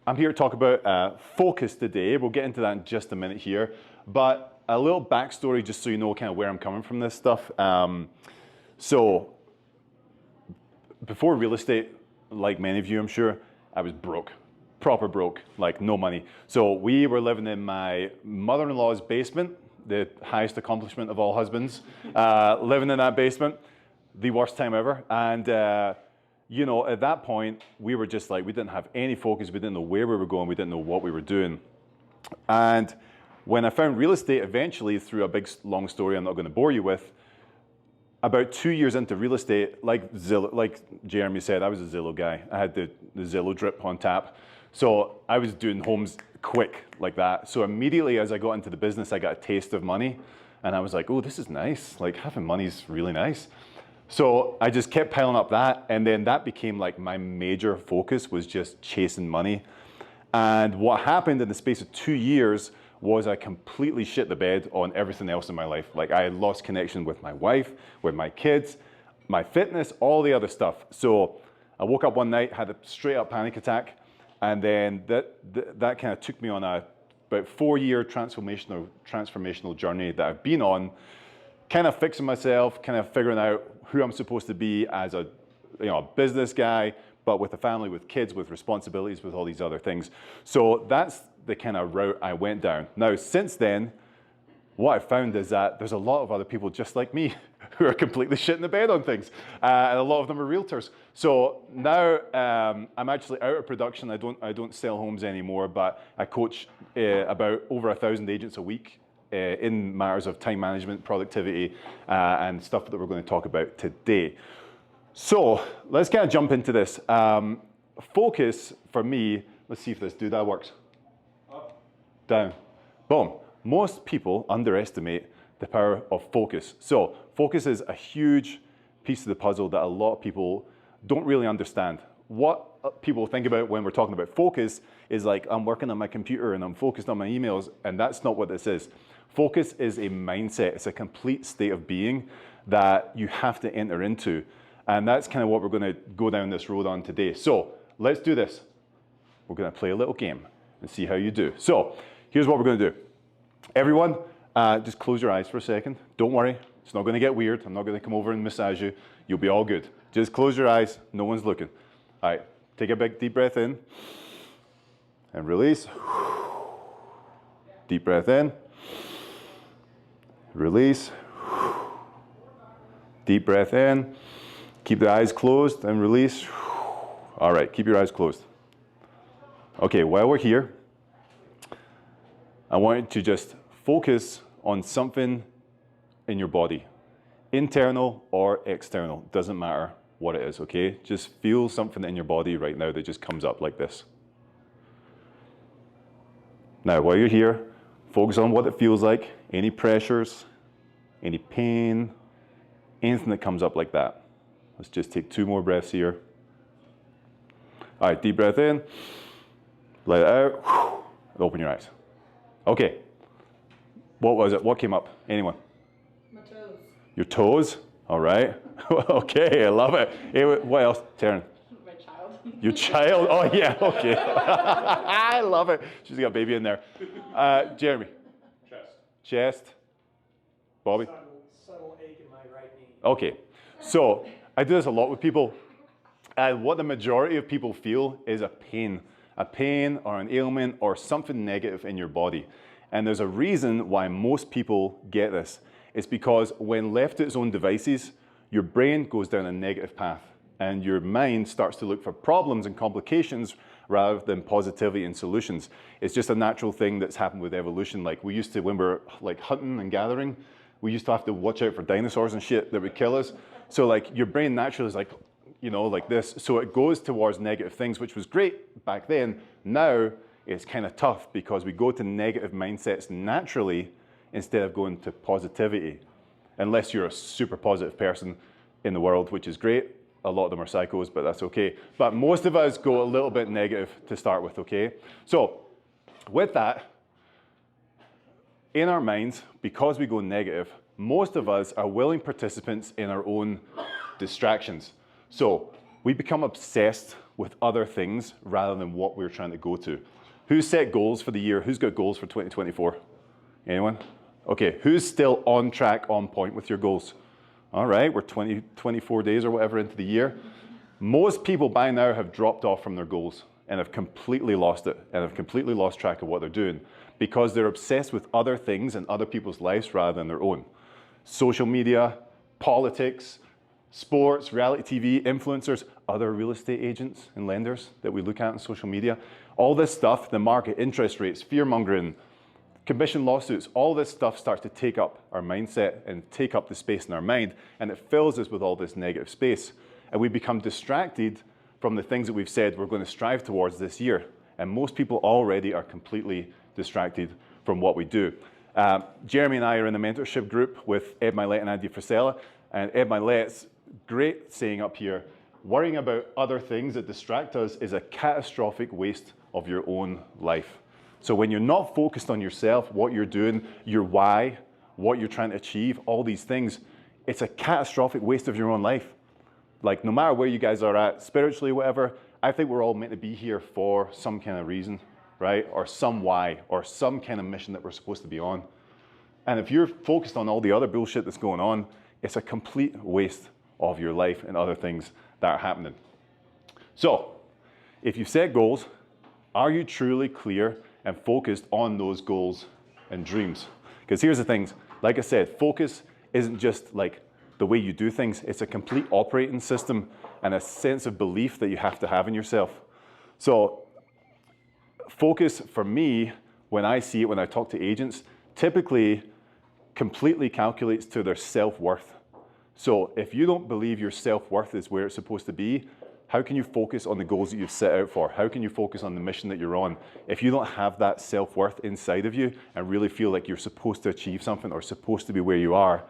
I'm here to talk about focus today. We'll get into that in just a minute here. But a little backstory just so you know kind of where I'm coming from this stuff. So before real estate, like many of you I'm sure, I was broke. Proper broke, like no money. So we were living in my mother-in-law's basement, the highest accomplishment of all husbands, living in that basement, the worst time ever. And you know, at that point, we were just like, we didn't have any focus, we didn't know where we were going, we didn't know what we were doing. And when I found real estate eventually, through a big, long story I'm not going to bore you with, about 2 years into real estate, like Jeremy said, I was a Zillow guy. I had the Zillow drip on tap. So I was doing homes quick like that. So immediately as I got into the business, I got a taste of money. And I was like, oh, this is nice. Like having money is really nice. So I just kept piling up that, and then that became like my major focus, was just chasing money. And what happened in the space of 2 years was I completely shit the bed on everything else in my life. Like I lost connection with my wife, with my kids, my fitness, all the other stuff. So I woke up one night, had a straight up panic attack, and then that kind of took me on a about 4-year transformational journey that I've been on, kind of fixing myself, kind of figuring out who I'm supposed to be as a business guy, but with a family, with kids, with responsibilities, with all these other things. So that's the kind of route I went down. Now, since then, what I found is that there's a lot of other people just like me who are completely shitting the bed on things. And a lot of them are realtors. So now I'm actually out of production. I don't sell homes anymore, but I coach about over 1,000 agents a week in matters of time management, productivity, and stuff that we're going to talk about today. So let's kind of jump into this. Focus for me, let's see if this doodad works. Up. Down. Boom. Most people underestimate the power of focus. So focus is a huge piece of the puzzle that a lot of people don't really understand. What people think about when we're talking about focus is like, I'm working on my computer and I'm focused on my emails, and that's not what this is. Focus is a mindset. It's a complete state of being that you have to enter into. And that's kind of what we're going to go down this road on today. So let's do this. We're going to play a little game and see how you do. So here's what we're going to do. Everyone, just close your eyes for a second. Don't worry. It's not going to get weird. I'm not going to come over and massage you. You'll be all good. Just close your eyes. No one's looking. All right. Take a big deep breath in and release. Deep breath in. Release. Deep breath in. Keep the eyes closed and release. All right, keep your eyes closed. Okay, while we're here, I want you to just focus on something in your body. Internal or external, doesn't matter what it is, okay? Just feel something in your body right now that just comes up like this. Now, while you're here, focus on what it feels like, any pressures, any pain, anything that comes up like that. Let's just take 2 more breaths here. All right, deep breath in, let it out, open your eyes. Okay, what was it? What came up? Anyone? My toes. Your toes? All right. Okay, I love it. What else? Taryn? My child. Your child? Oh, yeah, okay. I love it. She's got a baby in there. Jeremy? Chest. Chest? Bobby? Subtle ache in my right knee. Okay, so I do this a lot with people, and what the majority of people feel is a pain or an ailment or something negative in your body. And there's a reason why most people get this. It's because when left to its own devices, your brain goes down a negative path and your mind starts to look for problems and complications rather than positivity and solutions. It's just a natural thing that's happened with evolution. Like we used to, when we're like hunting and gathering, we used to have to watch out for dinosaurs and shit that would kill us. So like your brain naturally is like, you know, like this. So it goes towards negative things, which was great back then. Now it's kind of tough because we go to negative mindsets naturally instead of going to positivity. Unless you're a super positive person in the world, which is great. A lot of them are psychos, but that's okay. But most of us go a little bit negative to start with, okay? So with that, in our minds, because we go negative, most of us are willing participants in our own distractions. So we become obsessed with other things rather than what we're trying to go to. Who's set goals for the year? Who's got goals for 2024? Anyone? Okay, who's still on track, on point with your goals? All right, we're 24 days or whatever into the year. Most people by now have dropped off from their goals and have completely lost it and have completely lost track of what they're doing because they're obsessed with other things and other people's lives rather than their own. Social media, politics, sports, reality TV, influencers, other real estate agents and lenders that we look at on social media. All this stuff, the market, interest rates, fear-mongering, commission lawsuits, all this stuff starts to take up our mindset and take up the space in our mind, and it fills us with all this negative space. And we become distracted from the things that we've said we're going to strive towards this year. And most people already are completely distracted from what we do. Jeremy and I are in a mentorship group with Ed Milet and Andy Frisella, and Ed Milet's great saying up here, worrying about other things that distract us is a catastrophic waste of your own life. So when you're not focused on yourself, what you're doing, your why, what you're trying to achieve, all these things, it's a catastrophic waste of your own life. Like no matter where you guys are at, spiritually, whatever, I think we're all meant to be here for some kind of reason, right? Or some why, or some kind of mission that we're supposed to be on. And if you're focused on all the other bullshit that's going on, it's a complete waste of your life and other things that are happening. So, if you've set goals, are you truly clear and focused on those goals and dreams? Because here's the things, like I said, focus isn't just like the way you do things, it's a complete operating system and a sense of belief that you have to have in yourself. So focus for me, when I see it, when I talk to agents, typically completely calculates to their self-worth. So if you don't believe your self-worth is where it's supposed to be, how can you focus on the goals that you've set out for? How can you focus on the mission that you're on? If you don't have that self-worth inside of you and really feel like you're supposed to achieve something or supposed to be where you are,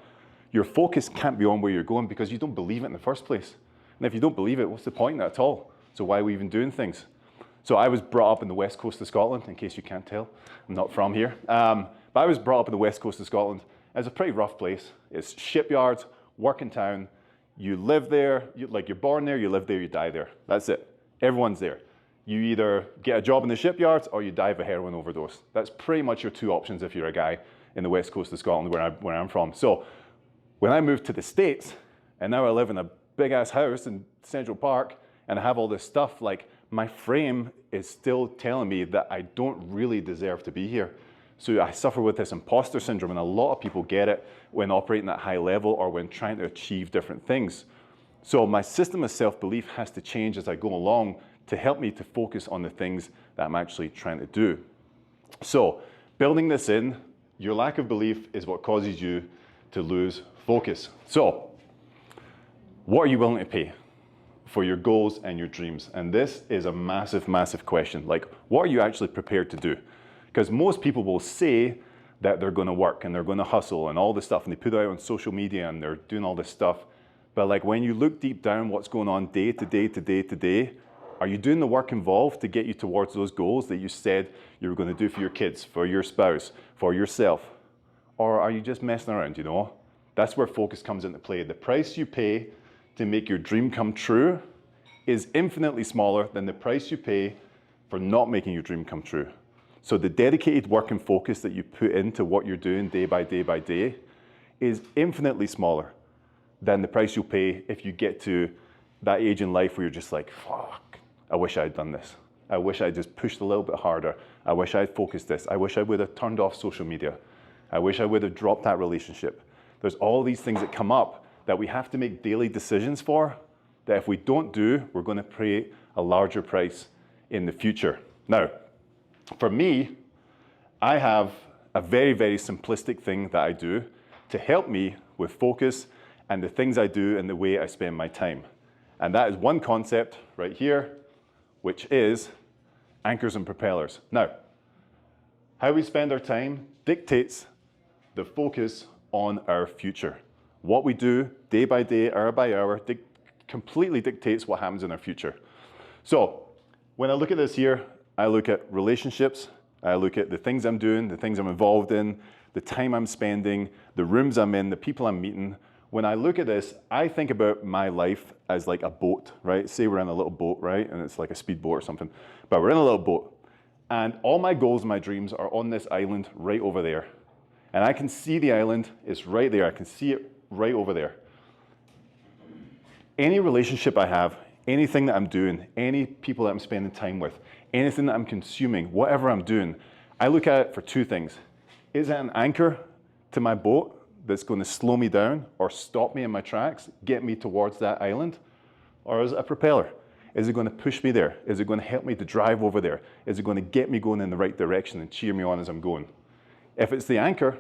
your focus can't be on where you're going because you don't believe it in the first place. And if you don't believe it, what's the point in that at all? So why are we even doing things? So I was brought up in the west coast of Scotland, in case you can't tell. I'm not from here. But I was brought up in the west coast of Scotland. It's a pretty rough place. It's shipyards, working town. You live there, you're born there, you live there, you die there. That's it. Everyone's there. You either get a job in the shipyards or you die of a heroin overdose. That's pretty much your two options if you're a guy in the west coast of Scotland where I'm from. So when I moved to the States, and now I live in a big ass house in Central Park, and I have all this stuff, like my frame is still telling me that I don't really deserve to be here. So I suffer with this imposter syndrome, and a lot of people get it when operating at high level or when trying to achieve different things. So my system of self-belief has to change as I go along to help me to focus on the things that I'm actually trying to do. So building this in, your lack of belief is what causes you to lose focus. So what are you willing to pay for your goals and your dreams? And this is a massive, massive question. Like, what are you actually prepared to do? Because most people will say that they're going to work and they're going to hustle and all this stuff, and they put it out on social media and they're doing all this stuff. But like when you look deep down what's going on day to day to day to day, are you doing the work involved to get you towards those goals that you said you were going to do for your kids, for your spouse, for yourself? Or are you just messing around, you know? That's where focus comes into play. The price you pay to make your dream come true is infinitely smaller than the price you pay for not making your dream come true. So the dedicated work and focus that you put into what you're doing day by day by day is infinitely smaller than the price you'll pay if you get to that age in life where you're just like, fuck, I wish I had done this. I wish I just pushed a little bit harder. I wish I had focused this. I wish I would have turned off social media. I wish I would have dropped that relationship. There's all these things that come up that we have to make daily decisions for, that if we don't do, we're going to pay a larger price in the future. Now, for me, I have a very, very simplistic thing that I do to help me with focus and the things I do and the way I spend my time. And that is one concept right here, which is anchors and propellers. Now, how we spend our time dictates the focus on our future. What we do day by day, hour by hour, completely dictates what happens in our future. So when I look at this here, I look at relationships, I look at the things I'm doing, the things I'm involved in, the time I'm spending, the rooms I'm in, the people I'm meeting, when I look at this, I think about my life as like a boat, right? Say we're in a little boat, right? And it's like a speedboat or something, but we're in a little boat. And all my goals and my dreams are on this island right over there. And I can see the island, it's right there. I can see it right over there. Any relationship I have, anything that I'm doing, any people that I'm spending time with, anything that I'm consuming, whatever I'm doing, I look at it for two things. Is it an anchor to my boat that's going to slow me down or stop me in my tracks, get me towards that island? Or is it a propeller? Is it going to push me there? Is it going to help me to drive over there? Is it going to get me going in the right direction and cheer me on as I'm going? If it's the anchor,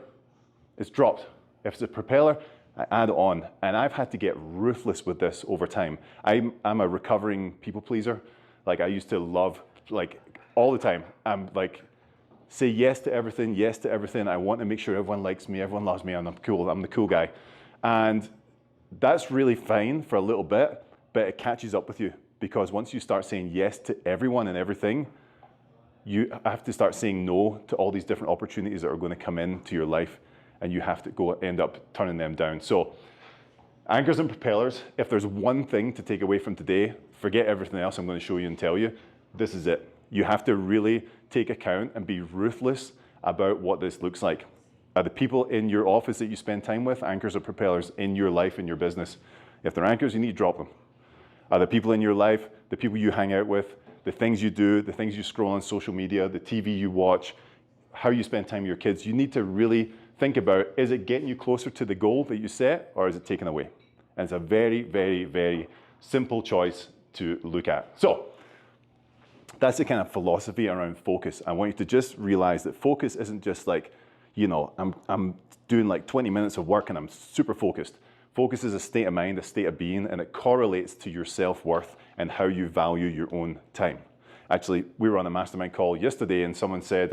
it's dropped. If it's a propeller, I add on. And I've had to get ruthless with this over time. I'm a recovering people pleaser. Like I used to love, like all the time, I'm like, say yes to everything, yes to everything. I want to make sure everyone likes me, everyone loves me, and I'm cool, I'm the cool guy. And that's really fine for a little bit, but it catches up with you. Because once you start saying yes to everyone and everything, you have to start saying no to all these different opportunities that are going to come into your life, and you have to go end up turning them down. So anchors and propellers, if there's one thing to take away from today, forget everything else I'm going to show you and tell you, this is it. You have to really take account and be ruthless about what this looks like. Are the people in your office that you spend time with anchors or propellers in your life, in your business? If they're anchors, you need to drop them. Are the people in your life, the people you hang out with, the things you do, the things you scroll on social media, the TV you watch, how you spend time with your kids, you need to really think about, is it getting you closer to the goal that you set, or is it taken away? And it's a very, very, very simple choice to look at. So that's the kind of philosophy around focus. I want you to just realize that focus isn't just like, you know, I'm doing like 20 minutes of work and I'm super focused. Focus is a state of mind, a state of being, and it correlates to your self-worth and how you value your own time. Actually, we were on a mastermind call yesterday and someone said,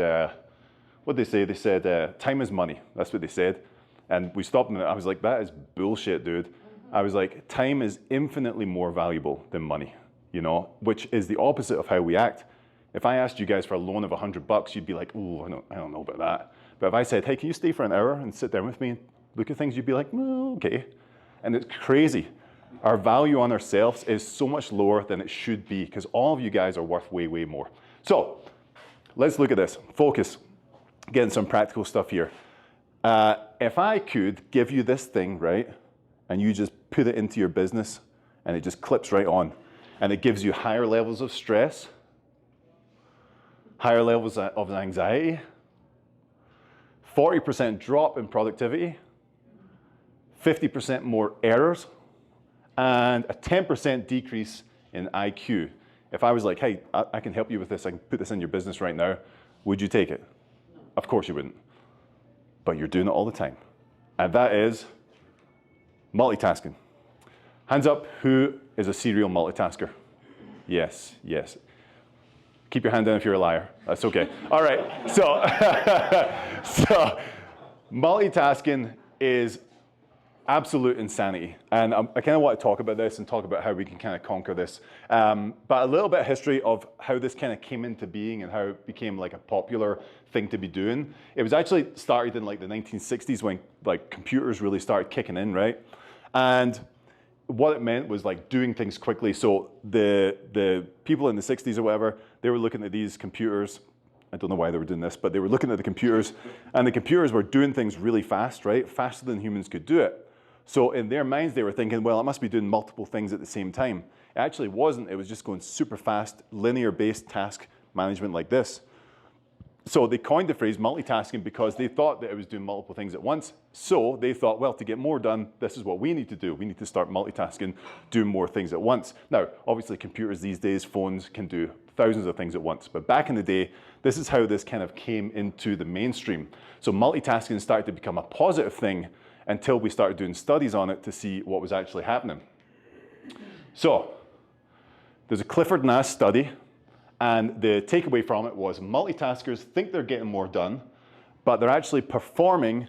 what did they say? They said, time is money. That's what they said. And we stopped and I was like, that is bullshit, dude. I was like, time is infinitely more valuable than money, you know, which is the opposite of how we act. If I asked you guys for a loan of $100, you'd be like, oh, I don't know about that. But if I said, hey, can you stay for an hour and sit down with me and look at things, you'd be like, okay. And it's crazy. Our value on ourselves is so much lower than it should be because all of you guys are worth way, way more. So let's look at this. Focus. Getting some practical stuff here. If I could give you this thing, right, and you just put it into your business and it just clips right on and it gives you higher levels of stress, higher levels of anxiety, 40% drop in productivity, 50% more errors, and a 10% decrease in IQ. If I was like, hey, I can help you with this, I can put this in your business right now, would you take it? Of course you wouldn't. But you're doing it all the time. And that is multitasking. Hands up, who is a serial multitasker? Yes, yes. Keep your hand down if you're a liar. That's okay. All right, so multitasking is absolute insanity. And I kind of want to talk about this and talk about how we can kind of conquer this. But a little bit of history of how this kind of came into being and how it became like a popular thing to be doing. It was actually started in like the 1960s when like computers really started kicking in, right? And what it meant was like doing things quickly. So the people in the 60s or whatever, they were looking at these computers. I don't know why they were doing this, but they were looking at the computers and the computers were doing things really fast, right? Faster than humans could do it. So in their minds, they were thinking, well, it must be doing multiple things at the same time. It actually wasn't. It was just going super fast, linear-based task management like this. So they coined the phrase multitasking because they thought that it was doing multiple things at once. So they thought, well, to get more done, this is what we need to do. We need to start multitasking, doing more things at once. Now, obviously, computers these days, phones can do thousands of things at once. But back in the day, this is how this kind of came into the mainstream. So multitasking started to become a positive thing until we started doing studies on it to see what was actually happening. So there's a Clifford Nass study, and the takeaway from it was multitaskers think they're getting more done, but they're actually performing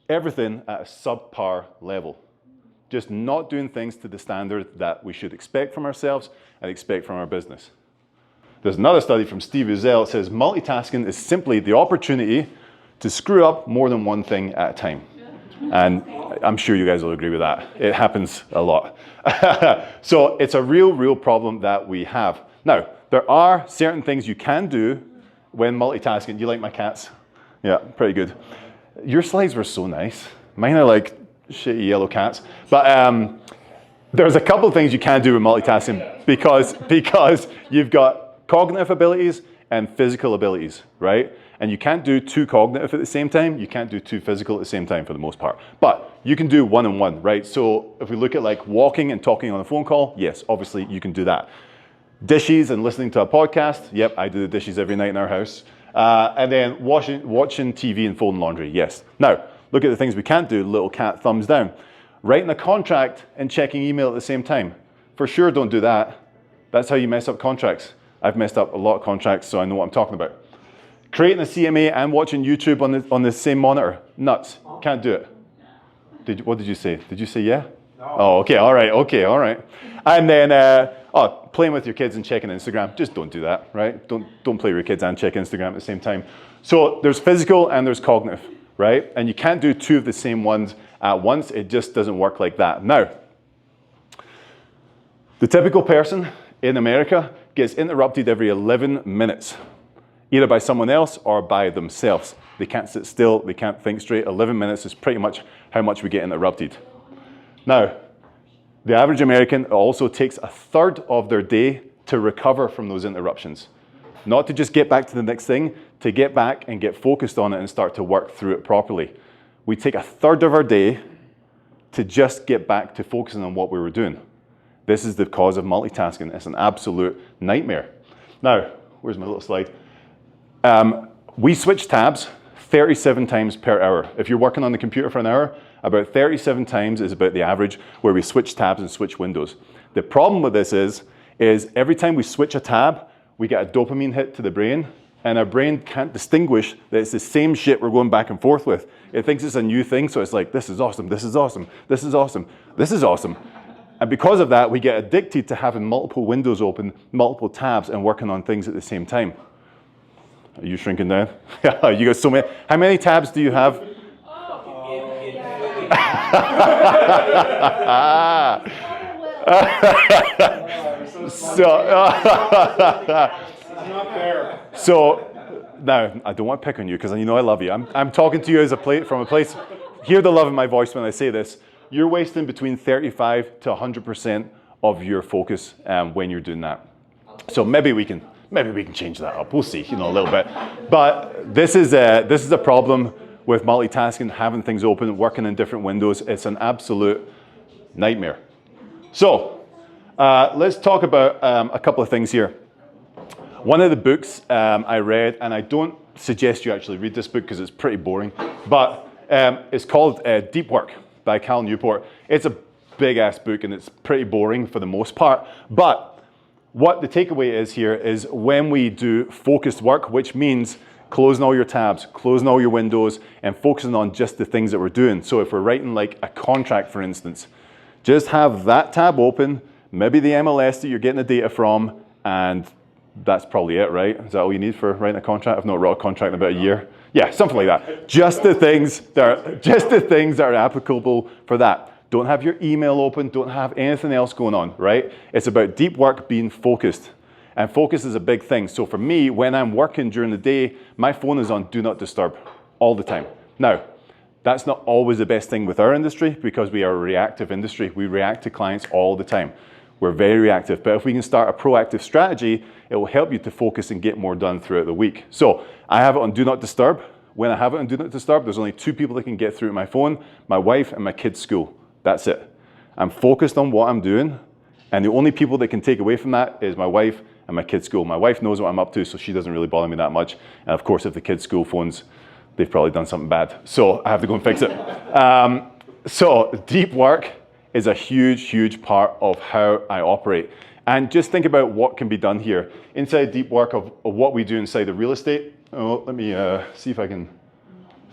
everything at a subpar level. Just not doing things to the standard that we should expect from ourselves and expect from our business. There's another study from Steve Uzel that says multitasking is simply the opportunity to screw up more than one thing at a time. And I'm sure you guys will agree with that. It happens a lot. So it's a real problem that we have. Now, there are certain things you can do when multitasking. You like my cats? Yeah, pretty good. Your slides were so nice. Mine are like shitty yellow cats. But there's a couple of things you can do with multitasking because you've got cognitive abilities and physical abilities, right? And you can't do two cognitive at the same time. You can't do two physical at the same time for the most part. But you can do one and one, right? So if we look at like walking and talking on a phone call, yes, obviously you can do that. Dishes and listening to a podcast, yep, I do the dishes every night in our house. And then watching TV and folding laundry, yes. Now, look at the things we can't do, little cat thumbs down. Writing a contract and checking email at the same time. For sure, don't do that. That's how you mess up contracts. I've messed up a lot of contracts, so I know what I'm talking about. Creating a CMA and watching YouTube on the same monitor, nuts, can't do it. What did you say? Did you say yeah? No. Oh, okay, all right. And then, playing with your kids and checking Instagram, just don't do that, right? Don't play with your kids and check Instagram at the same time. So there's physical and there's cognitive, right? And you can't do two of the same ones at once. It just doesn't work like that. Now, the typical person in America gets interrupted every 11 minutes, either by someone else or by themselves. They can't sit still, they can't think straight. 11 minutes is pretty much how much we get interrupted. Now, the average American also takes a third of their day to recover from those interruptions. Not to just get back to the next thing, to get back and get focused on it and start to work through it properly. We take a third of our day to just get back to focusing on what we were doing. This is the cause of multitasking. It's an absolute nightmare. Now, where's my little slide? We switch tabs 37 times per hour. If you're working on the computer for an hour, about 37 times is about the average where we switch tabs and switch windows. The problem with this is every time we switch a tab, we get a dopamine hit to the brain, and our brain can't distinguish that it's the same shit we're going back and forth with. It thinks it's a new thing, so it's like, this is awesome, this is awesome, this is awesome, this is awesome. And because of that, we get addicted to having multiple windows open, multiple tabs, and working on things at the same time. Are you shrinking down? Yeah, you got so many. How many tabs do you have? So now I don't want to pick on you because you know I love you. I'm talking to you as from a place. Hear the love in my voice when I say this. You're wasting between 35 to 100% of your focus when you're doing that. So maybe we can change that up. We'll see, a little bit. But this is a problem with multitasking, having things open, working in different windows. It's an absolute nightmare. So let's talk about a couple of things here. One of the books I read, and I don't suggest you actually read this book because it's pretty boring, but it's called Deep Work by Cal Newport. It's a big ass book and it's pretty boring for the most part, but what the takeaway is here is when we do focused work, which means closing all your tabs, closing all your windows, and focusing on just the things that we're doing. So if we're writing like a contract, for instance, just have that tab open, maybe the MLS that you're getting the data from, and that's probably it, right? Is that all you need for writing a contract? I've not wrote a contract in about a year. Yeah, something like that. Just the things that are applicable for that. Don't have your email open, don't have anything else going on, right? It's about deep work being focused. And focus is a big thing. So for me, when I'm working during the day, my phone is on do not disturb all the time. Now, that's not always the best thing with our industry because we are a reactive industry. We react to clients all the time. We're very reactive. But if we can start a proactive strategy, it will help you to focus and get more done throughout the week. So I have it on do not disturb. When I have it on do not disturb, there's only 2 people that can get through my phone, my wife and my kids' school. That's it. I'm focused on what I'm doing. And the only people that can take away from that is my wife and my kids' school. My wife knows what I'm up to, so she doesn't really bother me that much. And of course, if the kids' school phones, they've probably done something bad. So I have to go and fix it. So deep work is a huge, huge part of how I operate. And just think about what can be done here. Inside deep work of what we do inside the real estate. Oh, let me see if I can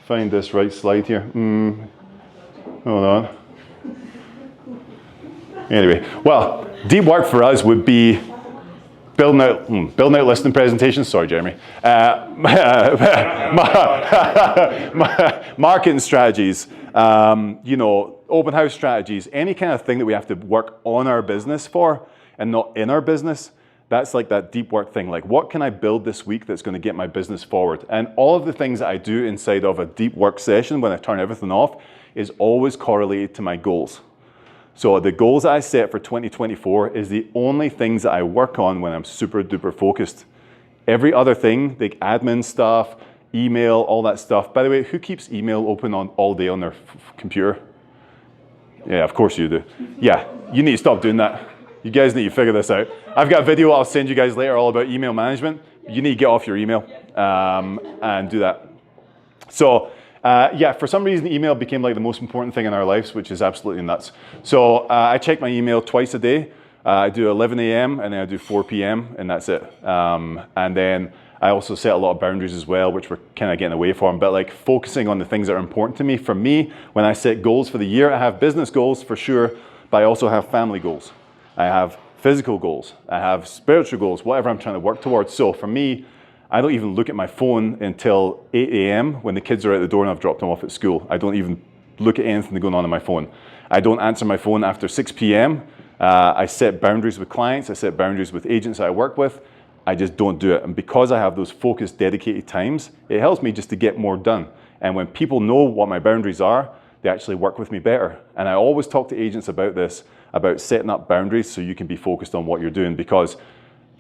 find this right slide here. Hold on. Anyway, well, deep work for us would be building out listening presentations. Sorry, Jeremy. Marketing strategies, you know, open house strategies, any kind of thing that we have to work on our business for and not in our business. That's like that deep work thing. Like, what can I build this week that's going to get my business forward? And all of the things that I do inside of a deep work session when I turn everything off is always correlated to my goals. So the goals I set for 2024 is the only things that I work on when I'm super duper focused. Every other thing, like admin stuff, email, all that stuff. By the way, who keeps email open on all day on their computer? Yeah, of course you do. Yeah, you need to stop doing that. You guys need to figure this out. I've got a video I'll send you guys later all about email management. You need to get off your email and do that. So yeah, for some reason, email became like the most important thing in our lives, which is absolutely nuts. So I check my email twice a day. I do 11 a.m. and then I do 4 p.m. and that's it. And then I also set a lot of boundaries as well, which we're kind of getting away from, but like focusing on the things that are important to me. For me, when I set goals for the year, I have business goals for sure, but I also have family goals. I have physical goals. I have spiritual goals, whatever I'm trying to work towards. So for me, I don't even look at my phone until 8 a.m. when the kids are out the door and I've dropped them off at school. I don't even look at anything going on my phone. I don't answer my phone after 6 p.m. I set boundaries with clients. I set boundaries with agents that I work with. I just don't do it. And because I have those focused, dedicated times, it helps me just to get more done. And when people know what my boundaries are, they actually work with me better. And I always talk to agents about this, about setting up boundaries so you can be focused on what you're doing. Because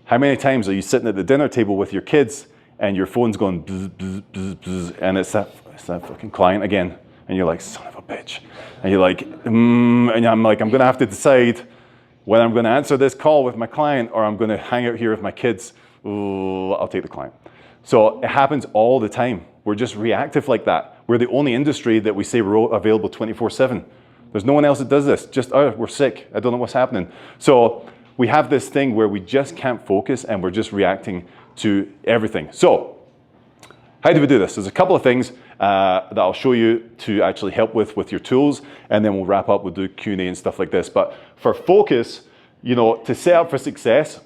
how many times are you sitting at the dinner table with your kids and your phone's going bzz, bzz, bzz, bzz, and it's that fucking client again. And you're like, son of a bitch. And you're like, and I'm like, I'm going to have to decide whether I'm going to answer this call with my client or I'm going to hang out here with my kids. Ooh, I'll take the client. So it happens all the time. We're just reactive like that. We're the only industry that we say we're available 24/7. There's no one else that does this. Just, oh, we're sick. I don't know what's happening. So we have this thing where we just can't focus and we're just reacting to everything. So how do we do this? There's a couple of things that I'll show you to actually help with your tools, and then we'll wrap up, we'll do Q&A and stuff like this. But for focus, you know, to set up for success,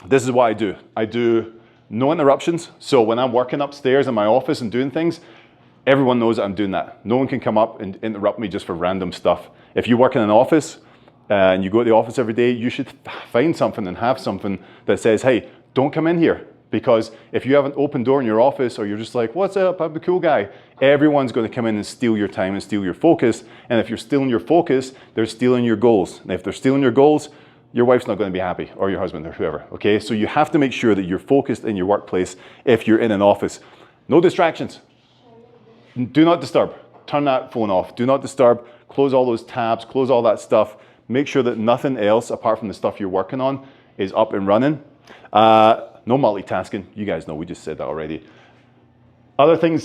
this is what I do. I do no interruptions. So when I'm working upstairs in my office and doing things, everyone knows that I'm doing that. No one can come up and interrupt me just for random stuff. If you work in an office and you go to the office every day, you should find something and have something that says, hey, don't come in here. Because if you have an open door in your office or you're just like, what's up, I'm the cool guy, everyone's going to come in and steal your time and steal your focus. And if you're stealing your focus, they're stealing your goals. And if they're stealing your goals, your wife's not going to be happy, or your husband, or whoever, okay? So you have to make sure that you're focused in your workplace if you're in an office. No distractions. Do not disturb. Turn that phone off. Do not disturb. Close all those tabs. Close all that stuff. Make sure that nothing else apart from the stuff you're working on is up and running. No multitasking. You guys know, we just said that already. Other things,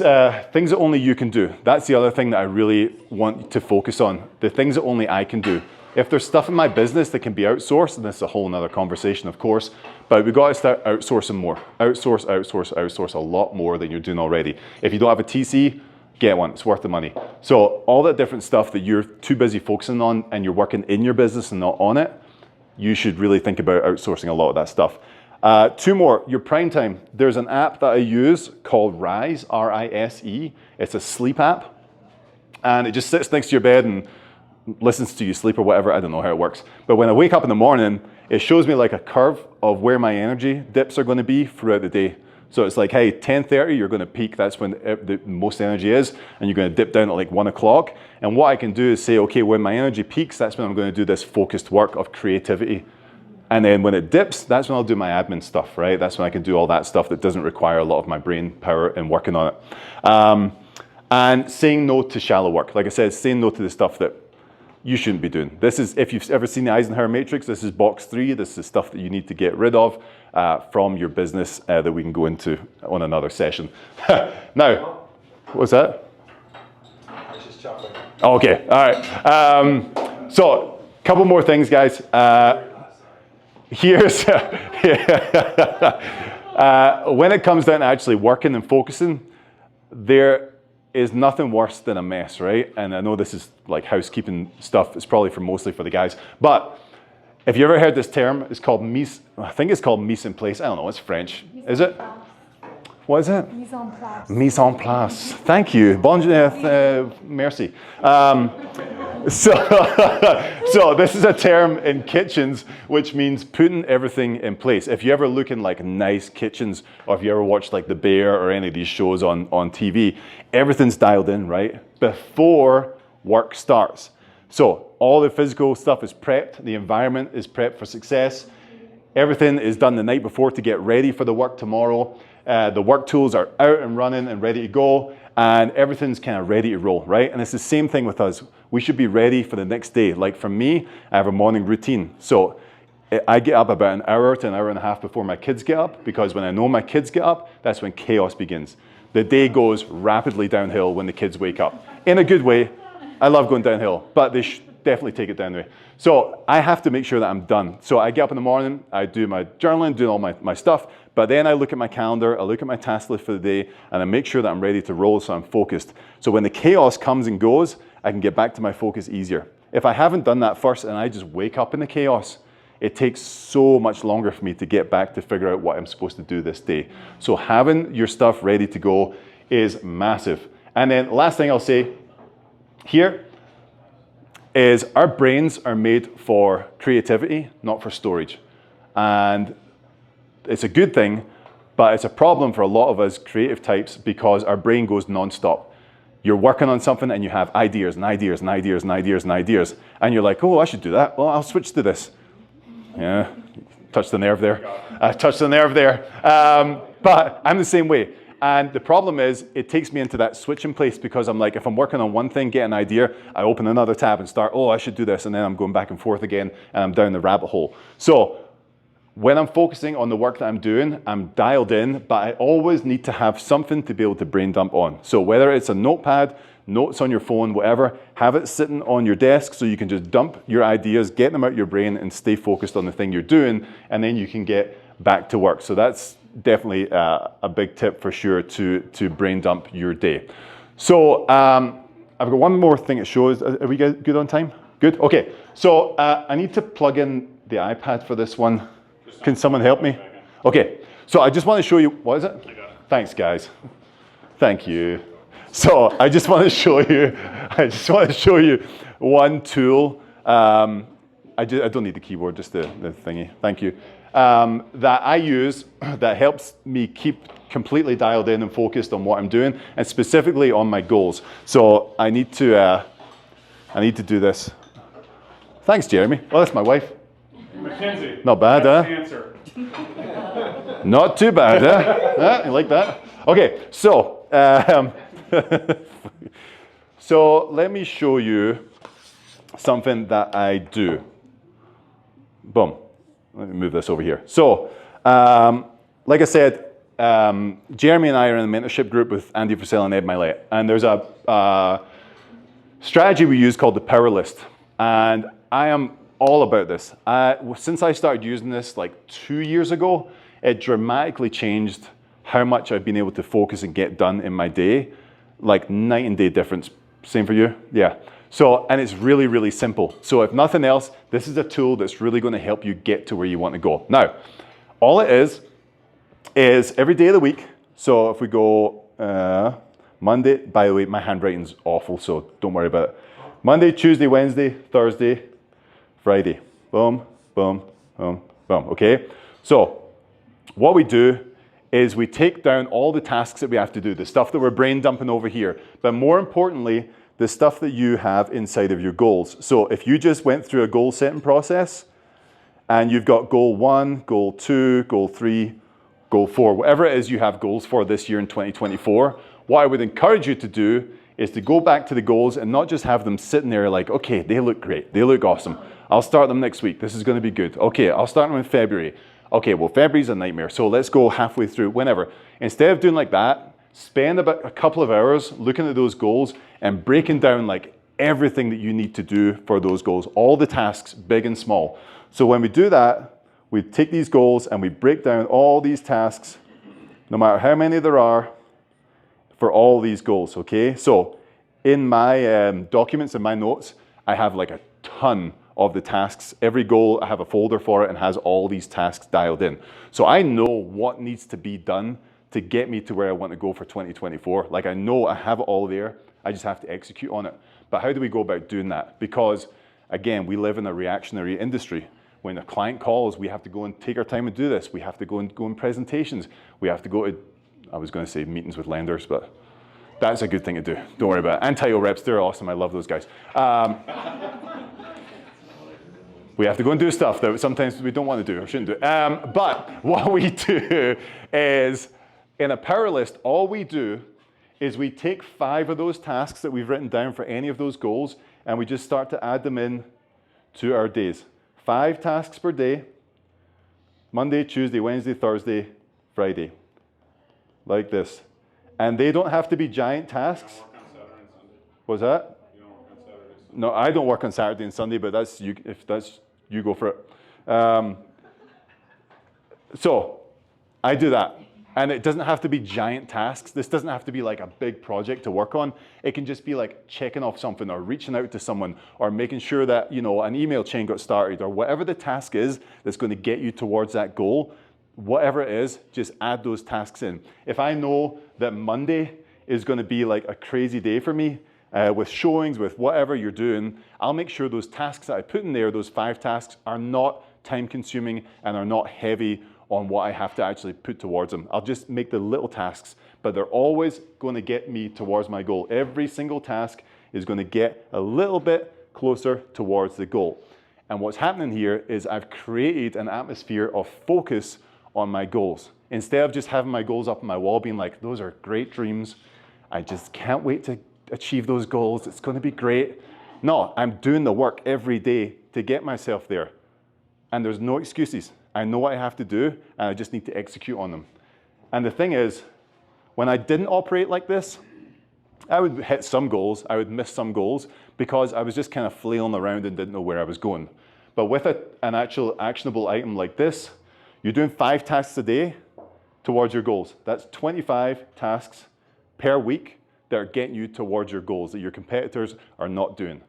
things that only you can do. That's the other thing that I really want to focus on. The things that only I can do. If there's stuff in my business that can be outsourced, and this is a whole nother conversation, of course, but we've got to start outsourcing more. Outsource, outsource, outsource a lot more than you're doing already. If you don't have a TC, get one, it's worth the money. So all that different stuff that you're too busy focusing on and you're working in your business and not on it, you should really think about outsourcing a lot of that stuff. Two more, your prime time. There's an app that I use called Rise, R-I-S-E. It's a sleep app. And it just sits next to your bed and listens to you sleep or whatever. I don't know how it works. But when I wake up in the morning, it shows me like a curve of where my energy dips are going to be throughout the day. So it's like, hey, 10:30, you're going to peak. That's when the most energy is. And you're going to dip down at like 1 o'clock. And what I can do is say, okay, when my energy peaks, that's when I'm going to do this focused work of creativity. And then when it dips, that's when I'll do my admin stuff, right? That's when I can do all that stuff that doesn't require a lot of my brain power and working on it. And saying no to shallow work. Like I said, saying no to the stuff that you shouldn't be doing. This is, if you've ever seen the Eisenhower Matrix, this is box 3. This is stuff that you need to get rid of from your business that we can go into on another session. Now, what's that? It's just chocolate. Okay, all right. So, a couple more things, guys. Here's, when it comes down to actually working and focusing, there is nothing worse than a mess, right? And I know this is like housekeeping stuff. It's probably mostly for the guys. But If you ever heard this term, it's called I think it's called mise en place. I don't know, it's French. Is it? What is it? Mise en place. Mise en place. Thank you. Merci. So, so this is a term in kitchens which means putting everything in place. If you ever look in like nice kitchens, or if you ever watch like The Bear or any of these shows on TV, everything's dialed in, right? Before work starts. So all the physical stuff is prepped, the environment is prepped for success. Everything is done the night before to get ready for the work tomorrow. The work tools are out and running and ready to go, and everything's kind of ready to roll, right? And it's the same thing with us. We should be ready for the next day. Like for me, I have a morning routine. So I get up about an hour to an hour and a half before my kids get up, because when I know my kids get up, that's when chaos begins. The day goes rapidly downhill when the kids wake up. In a good way. I love going downhill, but they definitely take it down the way. So I have to make sure that I'm done. So I get up in the morning, I do my journaling, do all my stuff, but then I look at my calendar, I look at my task list for the day, and I make sure that I'm ready to roll, so I'm focused. So when the chaos comes and goes, I can get back to my focus easier. If I haven't done that first and I just wake up in the chaos, it takes so much longer for me to get back to figure out what I'm supposed to do this day. So having your stuff ready to go is massive. And then last thing I'll say here is our brains are made for creativity, not for storage. And it's a good thing, but it's a problem for a lot of us creative types because our brain goes nonstop. You're working on something and you have ideas and ideas and ideas and ideas and ideas. And you're like, oh, I should do that. Well, I'll switch to this. Yeah, touch the nerve there. Touch the nerve there. But I'm the same way. And the problem is, it takes me into that switching place because I'm like, if I'm working on one thing, get an idea, I open another tab and start, oh, I should do this. And then I'm going back and forth again and I'm down the rabbit hole. So when I'm focusing on the work that I'm doing, I'm dialed in, but I always need to have something to be able to brain dump on. So whether it's a notepad, notes on your phone, whatever, have it sitting on your desk so you can just dump your ideas, get them out your brain and stay focused on the thing you're doing, and then you can get back to work. So that's definitely a big tip for sure to brain dump your day. So I've got one more thing to show. Are we good on time? Good? Okay. So I need to plug in the iPad for this one. Can someone help me? Okay. So I just want to show you, what is it? Thanks, guys. Thank you. So I just want to show you one tool. I don't need the keyboard, just the thingy. Thank you. That I use that helps me keep completely dialed in and focused on what I'm doing, and specifically on my goals. So I need to do this. Thanks, Jeremy. Well, that's my wife. Mackenzie. Not bad, huh? Answer. Not too bad, huh? You like that? Okay, so so let me show you something that I do. Boom. Let me move this over here. So, like I said, Jeremy and I are in a mentorship group with Andy Frisell and Ed Milet. And there's a strategy we use called the power list. And I am all about this. Since I started using this like 2 years ago, it dramatically changed how much I've been able to focus and get done in my day. Like night and day difference. Same for you? Yeah. So, and it's really, really simple. So if nothing else, this is a tool that's really going to help you get to where you want to go. Now, all it is every day of the week. So if we go Monday, by the way, my handwriting's awful, so don't worry about it. Monday, Tuesday, Wednesday, Thursday, Friday. Boom, boom, boom, boom, okay? So what we do is we take down all the tasks that we have to do, the stuff that we're brain dumping over here, but more importantly, the stuff that you have inside of your goals. So if you just went through a goal setting process and you've got goal 1, goal 2, goal 3, goal 4, whatever it is you have goals for this year in 2024, what I would encourage you to do is to go back to the goals and not just have them sitting there like, okay, they look great, they look awesome. I'll start them next week, this is gonna be good. Okay, I'll start them in February. Okay, well, February's a nightmare, so let's go halfway through, whenever. Instead of doing like that, spend about a couple of hours looking at those goals and breaking down like everything that you need to do for those goals, all the tasks, big and small. So when we do that, we take these goals and we break down all these tasks, no matter how many there are, for all these goals, okay? So in my documents and my notes, I have like a ton of the tasks. Every goal, I have a folder for it and has all these tasks dialed in. So I know what needs to be done to get me to where I want to go for 2024. Like I know I have it all there, I just have to execute on it. But how do we go about doing that? Because again, we live in a reactionary industry. When a client calls, we have to go and take our time and do this. We have to go in presentations. We have to go to, I was going to say meetings with lenders, but that's a good thing to do. Don't worry about it. And title reps, they're awesome. I love those guys. We have to go and do stuff that sometimes we don't want to do or shouldn't do. But what we do is, in a power list, all we do is we take 5 of those tasks that we've written down for any of those goals, and we just start to add them in to our days. 5 tasks per day, Monday, Tuesday, Wednesday, Thursday, Friday, like this. And they don't have to be giant tasks. You don't work on Saturday and Sunday. What's that? You don't work on Saturday and Sunday. No, I don't work on Saturday and Sunday, but that's you. If that's you, go for it. So I do that, and it doesn't have to be giant tasks. This doesn't have to be like a big project to work on. It can just be like checking off something, or reaching out to someone, or making sure that an email chain got started, or whatever the task is that's going to get you towards that goal. Whatever it is, just add those tasks in. If I know that Monday is going to be like a crazy day for me, with showings, with whatever you're doing, I'll make sure those tasks that I put in there, those 5 tasks, are not time consuming and are not heavy on what I have to actually put towards them. I'll just make the little tasks, but they're always going to get me towards my goal. Every single task is going to get a little bit closer towards the goal. And what's happening here is I've created an atmosphere of focus on my goals. Instead of just having my goals up on my wall being like, those are great dreams, I just can't wait to achieve those goals, it's going to be great. No, I'm doing the work every day to get myself there. And there's no excuses. I know what I have to do, and I just need to execute on them. And the thing is, when I didn't operate like this, I would hit some goals, I would miss some goals, because I was just kind of flailing around and didn't know where I was going. But with an actual actionable item like this, you're doing 5 tasks a day towards your goals. That's 25 tasks per week that are getting you towards your goals that your competitors are not doing.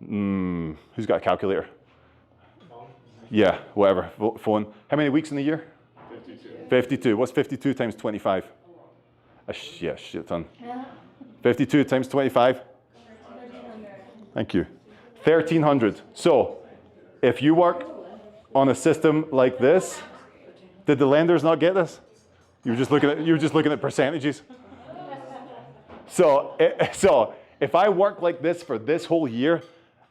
Who's got a calculator? Phone? Yeah, whatever, phone. How many weeks in a year? 52. 52. What's 52 times 25? Yeah, shit ton. 52 times 25? Thank you. 1,300. So, if you work on a system like this, did the lenders not get this? You were just looking at percentages. So if I work like this for this whole year,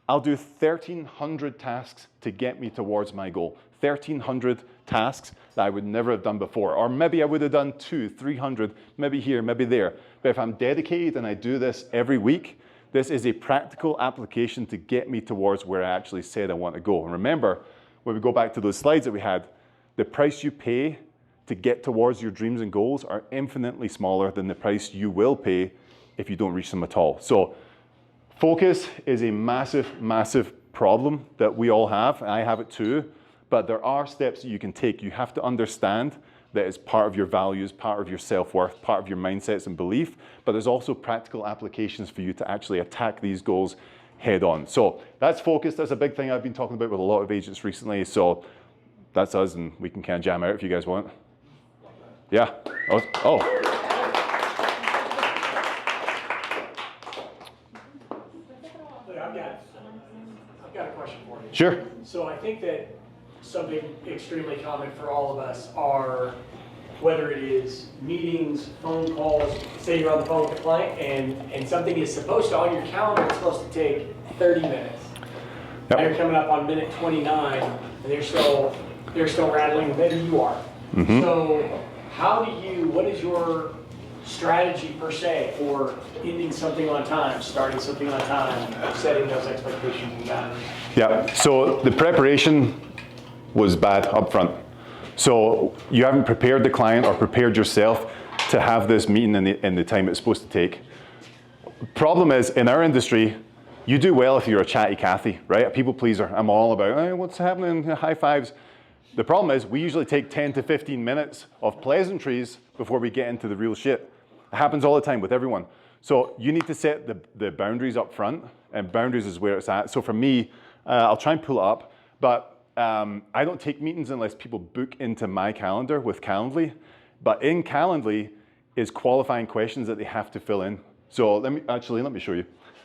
I'll do 1,300 tasks to get me towards my goal. 1,300 tasks that I would never have done before. Or maybe I would have done 200, 300, maybe here, maybe there. But if I'm dedicated and I do this every week, this is a practical application to get me towards where I actually said I want to go. And remember, when we go back to those slides that we had, the price you pay to get towards your dreams and goals are infinitely smaller than the price you will pay if you don't reach them at all. So focus is a massive, massive problem that we all have. I have it too, but there are steps that you can take. You have to understand that it's part of your values, part of your self-worth, part of your mindsets and belief, but there's also practical applications for you to actually attack these goals head on. So that's focus. That's a big thing I've been talking about with a lot of agents recently. So that's us, and we can kind of jam out if you guys want. Yeah. Oh. I've got a question for you. Sure. So I think that something extremely common for all of us are, whether it is meetings, phone calls, say you're on the phone with a client and something is supposed to, on your calendar, it's supposed to take 30 minutes. Yep. Now you're coming up on minute 29 and they're still rattling, maybe you are. Mm-hmm. So what is your strategy per se for ending something on time, starting something on time, setting those expectations and boundaries? Yeah, so the preparation was bad up front. So you haven't prepared the client or prepared yourself to have this meeting in the time it's supposed to take. Problem is, in our industry, you do well if you're a chatty Cathy, right? A people pleaser. I'm all about, hey, what's happening, high fives. The problem is, we usually take 10 to 15 minutes of pleasantries before we get into the real shit. It happens all the time with everyone. So you need to set the boundaries up front, and boundaries is where it's at. So for me, I'll try and pull it up, but I don't take meetings unless people book into my calendar with Calendly. But in Calendly is qualifying questions that they have to fill in. So let me show you.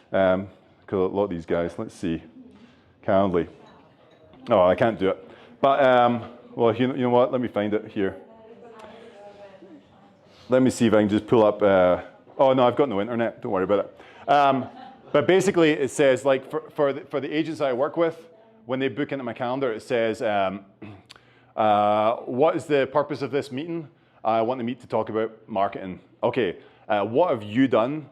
Because a lot of these guys, let's see, Calendly. Oh, I can't do it. But well, you know what? Let me find it here. Let me see if I can just pull up. Oh no, I've got no internet. Don't worry about it. But basically, it says like for the agents I work with, when they book into my calendar, it says, what is the purpose of this meeting? I want to meet to talk about marketing. Okay, what have you done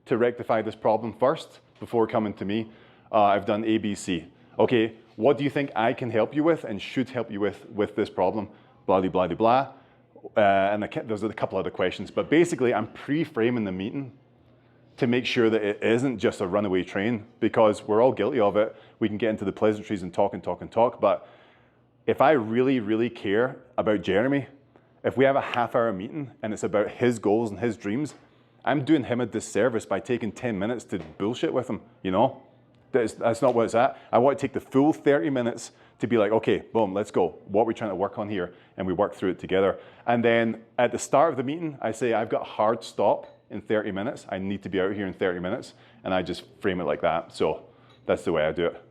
to rectify this problem first before coming to me? I've done A, B, C. Okay, what do you think I can help you with and should help you with this problem? Blah, blah, blah, blah. And there's a couple other questions, but basically I'm pre-framing the meeting to make sure that it isn't just a runaway train, because we're all guilty of it. We can get into the pleasantries and talk and talk and talk, but if I really, really care about Jeremy, if we have a half-hour meeting and it's about his goals and his dreams, I'm doing him a disservice by taking 10 minutes to bullshit with him, you know? That's not what it's at. I want to take the full 30 minutes to be like, okay, boom, let's go. What are we trying to work on here? And we work through it together. And then at the start of the meeting, I say, I've got a hard stop in 30 minutes. I need to be out here in 30 minutes. And I just frame it like that. So that's the way I do it.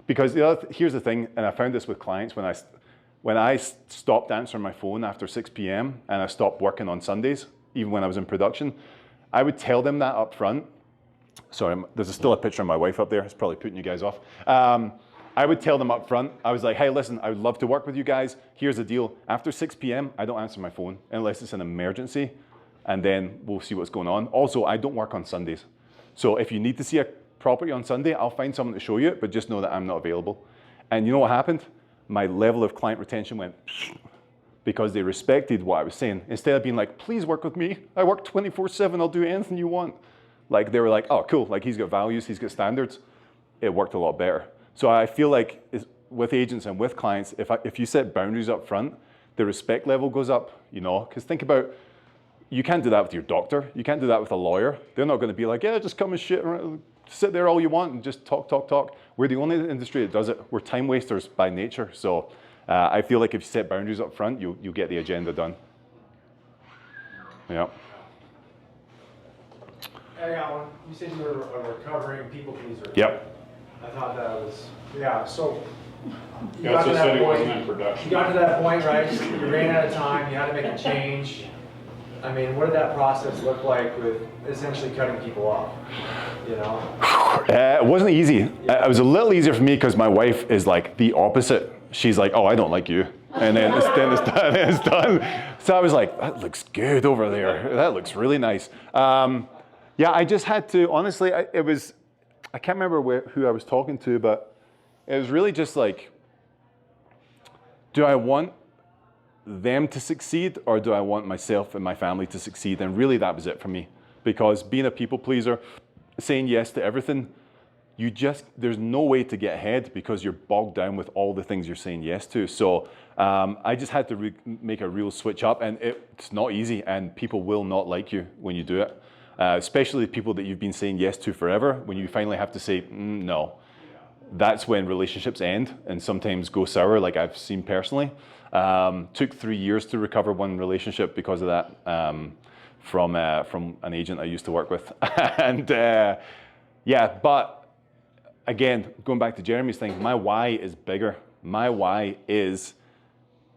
Because here's the thing, and I found this with clients when I stopped answering my phone after 6 p.m. and I stopped working on Sundays, even when I was in production, I would tell them that up front. Sorry, there's still a picture of my wife up there. It's probably putting you guys off. I would tell them up front. I was like, hey, listen, I would love to work with you guys. Here's the deal. After 6 p.m., I don't answer my phone unless it's an emergency, and then we'll see what's going on. Also, I don't work on Sundays. So if you need to see a property on Sunday, I'll find someone to show you it, but just know that I'm not available. And you know what happened? My level of client retention went because they respected what I was saying. Instead of being like, please work with me. I work 24/7. I'll do anything you want. Like they were like, oh, cool. Like he's got values, he's got standards. It worked a lot better. So I feel like with agents and with clients, if you set boundaries up front, the respect level goes up, you know, because think about, you can't do that with your doctor. You can't do that with a lawyer. They're not going to be like, yeah, just come and sit there all you want and just talk, talk, talk. We're the only industry that does it. We're time wasters by nature. So I feel like if you set boundaries up front, you'll get the agenda done. Yeah. Hey, Alan, you said you were a recovering people pleaser. Yep. I thought that was, yeah, so. You Yeah, got so to said that he wasn't point, in production. you got to that point, right? You ran out of time, you had to make a change. I mean, what did that process look like with essentially cutting people off, you know? It wasn't easy. It was a little easier for me because my wife is like the opposite. She's like, oh, I don't like you. And then it's done. It's done. So I was like, that looks good over there. That looks really nice. Yeah, I just had to, honestly, I can't remember who I was talking to, but it was really just like, do I want them to succeed or do I want myself and my family to succeed? And really that was it for me, because being a people pleaser, saying yes to everything, there's no way to get ahead because you're bogged down with all the things you're saying yes to. So I just had to make a real switch up, and it's not easy, and people will not like you when you do it. Especially people that you've been saying yes to forever, when you finally have to say no. That's when relationships end and sometimes go sour, like I've seen personally. Took 3 years to recover one relationship because of that, from an agent I used to work with. And yeah, but again, going back to Jeremy's thing, my why is bigger. My why is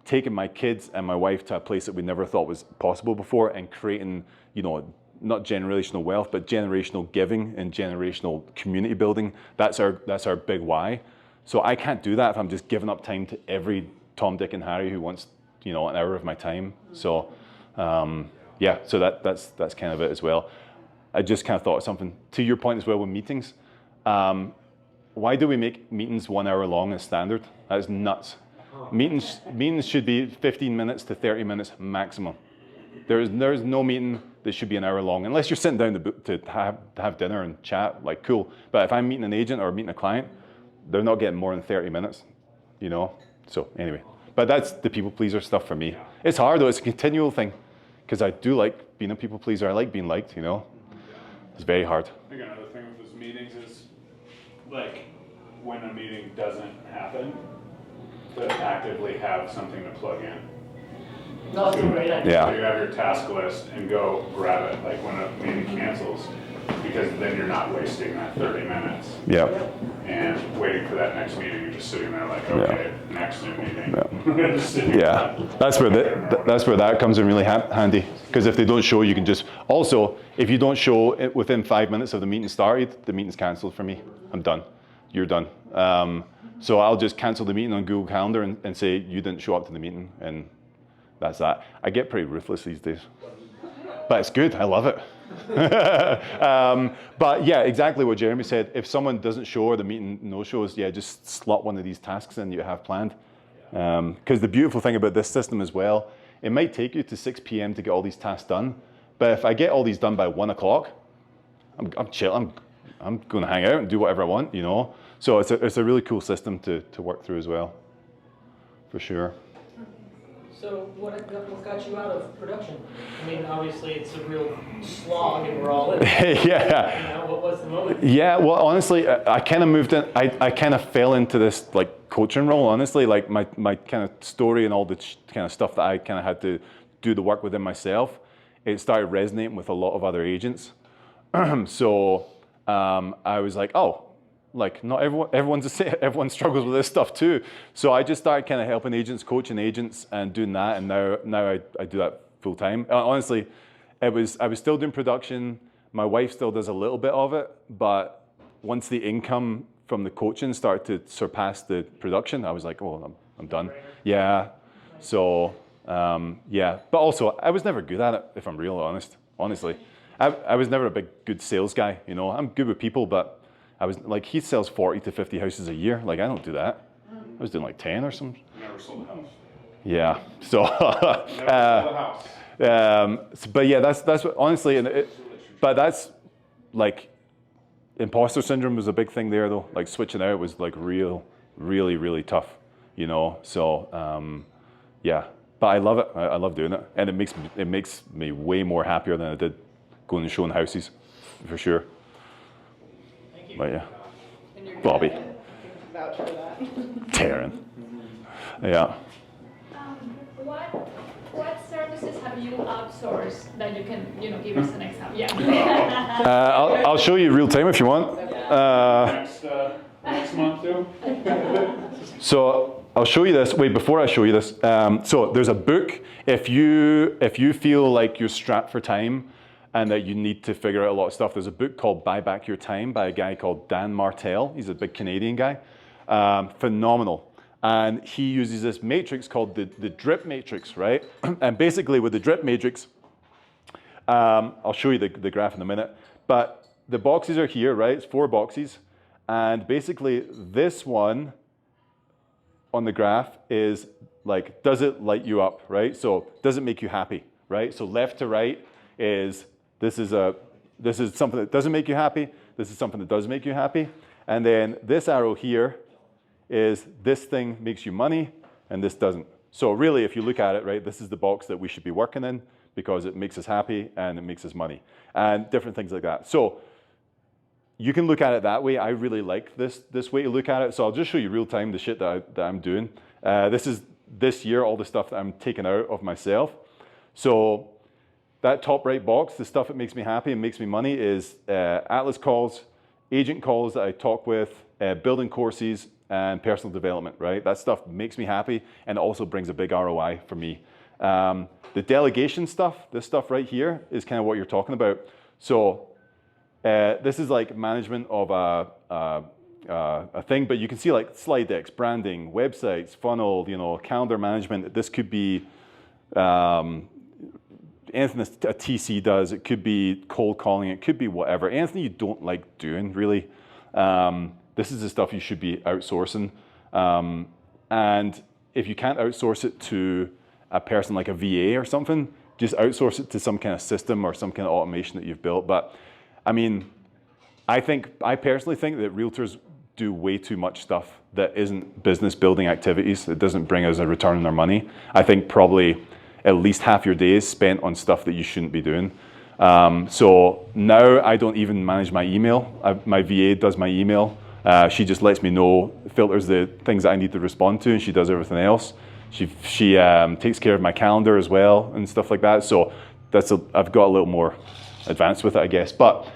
taking my kids and my wife to a place that we never thought was possible before, and creating, you know, not generational wealth, but generational giving and generational community building. That's our big why. So I can't do that if I'm just giving up time to every Tom, Dick, and Harry who wants, you know, an hour of my time. So yeah, so that's kind of it as well. I just kind of thought of something to your point as well with meetings. Why do we make meetings 1 hour long as standard? That is nuts. Meetings should be 15 minutes to 30 minutes maximum. There's no meeting that should be an hour long, unless you're sitting down to have dinner and chat, like cool. But if I'm meeting an agent or meeting a client, they're not getting more than 30 minutes, you know? So anyway, but that's the people pleaser stuff for me. It's hard though, it's a continual thing, because I do like being a people pleaser. I like being liked, you know? It's very hard. I think another thing with those meetings is, like, when a meeting doesn't happen, to actively have something to plug in. No, that's a great idea. Yeah. So you have your task list and go grab it, like when a meeting cancels, because then you're not wasting that 30 minutes Yeah. and waiting for that next meeting. You're just sitting there like, okay, next new meeting. Yeah. Just sitting Yeah, that's where that comes in really handy. Because if they don't show, you can just also, if you don't show it within 5 minutes of the meeting started, the meeting's cancelled for me. I'm done. You're done. So I'll just cancel the meeting on Google Calendar and say you didn't show up to the meeting, and that's that. I get pretty ruthless these days, but it's good. I love it. But yeah, exactly what Jeremy said. If someone doesn't show or the meeting no shows, yeah, just slot one of these tasks in you have planned. Because the beautiful thing about this system as well, it might take you to 6 p.m. to get all these tasks done. But if I get all these done by 1 o'clock, I'm chill. I'm going to hang out and do whatever I want, you know. So it's a really cool system to work through as well, for sure. So what got you out of production? I mean, obviously it's a real slog and we're all in it. Yeah. You know, what was the moment? Yeah, well, honestly, I kind of moved in. I kind of fell into this like coaching role. Honestly, like my kind of story and all the kind of stuff that I kind of had to do the work within myself. It started resonating with a lot of other agents. So I was like, oh, like not everyone struggles with this stuff too. So I just started kind of helping agents, coaching agents, and doing that. And now I do that full time. Honestly, I was still doing production. My wife still does a little bit of it, but once the income from the coaching started to surpass the production, I was like, oh, I'm done. Yeah. So yeah, but also I was never good at it, if I'm real honest. Honestly, I was never a good sales guy. You know, I'm good with people, but I was like, he sells 40 to 50 houses a year. Like, I don't do that. I was doing like 10 or something. Never sold a house. Yeah. So, Never sold a house. but yeah, that's what, honestly, but that's like, imposter syndrome was a big thing there though. Like switching out was like really tough, you know? So, yeah, but I love it. I love doing it. And it makes me way more happier than I did going and showing houses, for sure. But yeah, And you're good Bobby. at it. Vouch for that. Taryn. Yeah. What services have you outsourced that you can, give us an example? Yeah. I'll show you real time if you want. Next month too. So I'll show you this. Wait, before I show you this, so there's a book. If you feel like you're strapped for time and that you need to figure out a lot of stuff, there's a book called Buy Back Your Time by a guy called Dan Martell. He's a big Canadian guy. Phenomenal. And he uses this matrix called the drip matrix, right? And basically with the drip matrix, I'll show you the graph in a minute, but the boxes are here, right? It's 4 boxes. And basically this one on the graph is like, does it light you up, right? So does it make you happy, right? So left to right is, this is something that doesn't make you happy. This is something that does make you happy. And then this arrow here is this thing makes you money and this doesn't. So really, if you look at it, right, this is the box that we should be working in because it makes us happy and it makes us money and different things like that. So you can look at it that way. I really like this way to look at it. So I'll just show you real time the shit that I'm doing. This is this year, all the stuff that I'm taking out of myself. So that top right box, the stuff that makes me happy and makes me money is Atlas calls, agent calls that I talk with, building courses, and personal development, right? That stuff makes me happy and also brings a big ROI for me. The delegation stuff, this stuff right here is kind of what you're talking about. So this is like management of a thing, but you can see like slide decks, branding, websites, funnel, calendar management. This could be anything a TC does. It could be cold calling. It could be whatever. Anything you don't like doing, really. This is the stuff you should be outsourcing. And if you can't outsource it to a person like a VA or something, just outsource it to some kind of system or some kind of automation that you've built. But I mean, I personally think that realtors do way too much stuff that isn't business building activities. It doesn't bring us a return on our money. I think probably at least half your day is spent on stuff that you shouldn't be doing. So now I don't even manage my email. My VA does my email. She just lets me know, filters the things that I need to respond to, and she does everything else. She takes care of my calendar as well and stuff like that. So I've got a little more advanced with it, I guess. But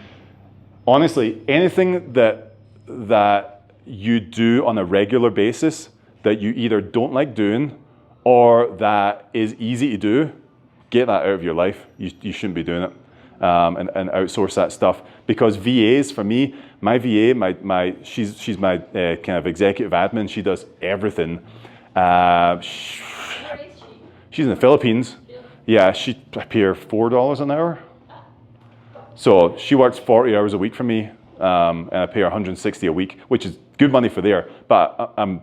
honestly, anything that you do on a regular basis that you either don't like doing or that is easy to do, get that out of your life. You shouldn't be doing it, and outsource that stuff. Because VAs, for me, my VA, she's my kind of executive admin. She does everything. Where is she? She's in the Philippines. Yeah, I pay her $4 an hour. So she works 40 hours a week for me, and I pay her 160 a week, which is good money for there. But I'm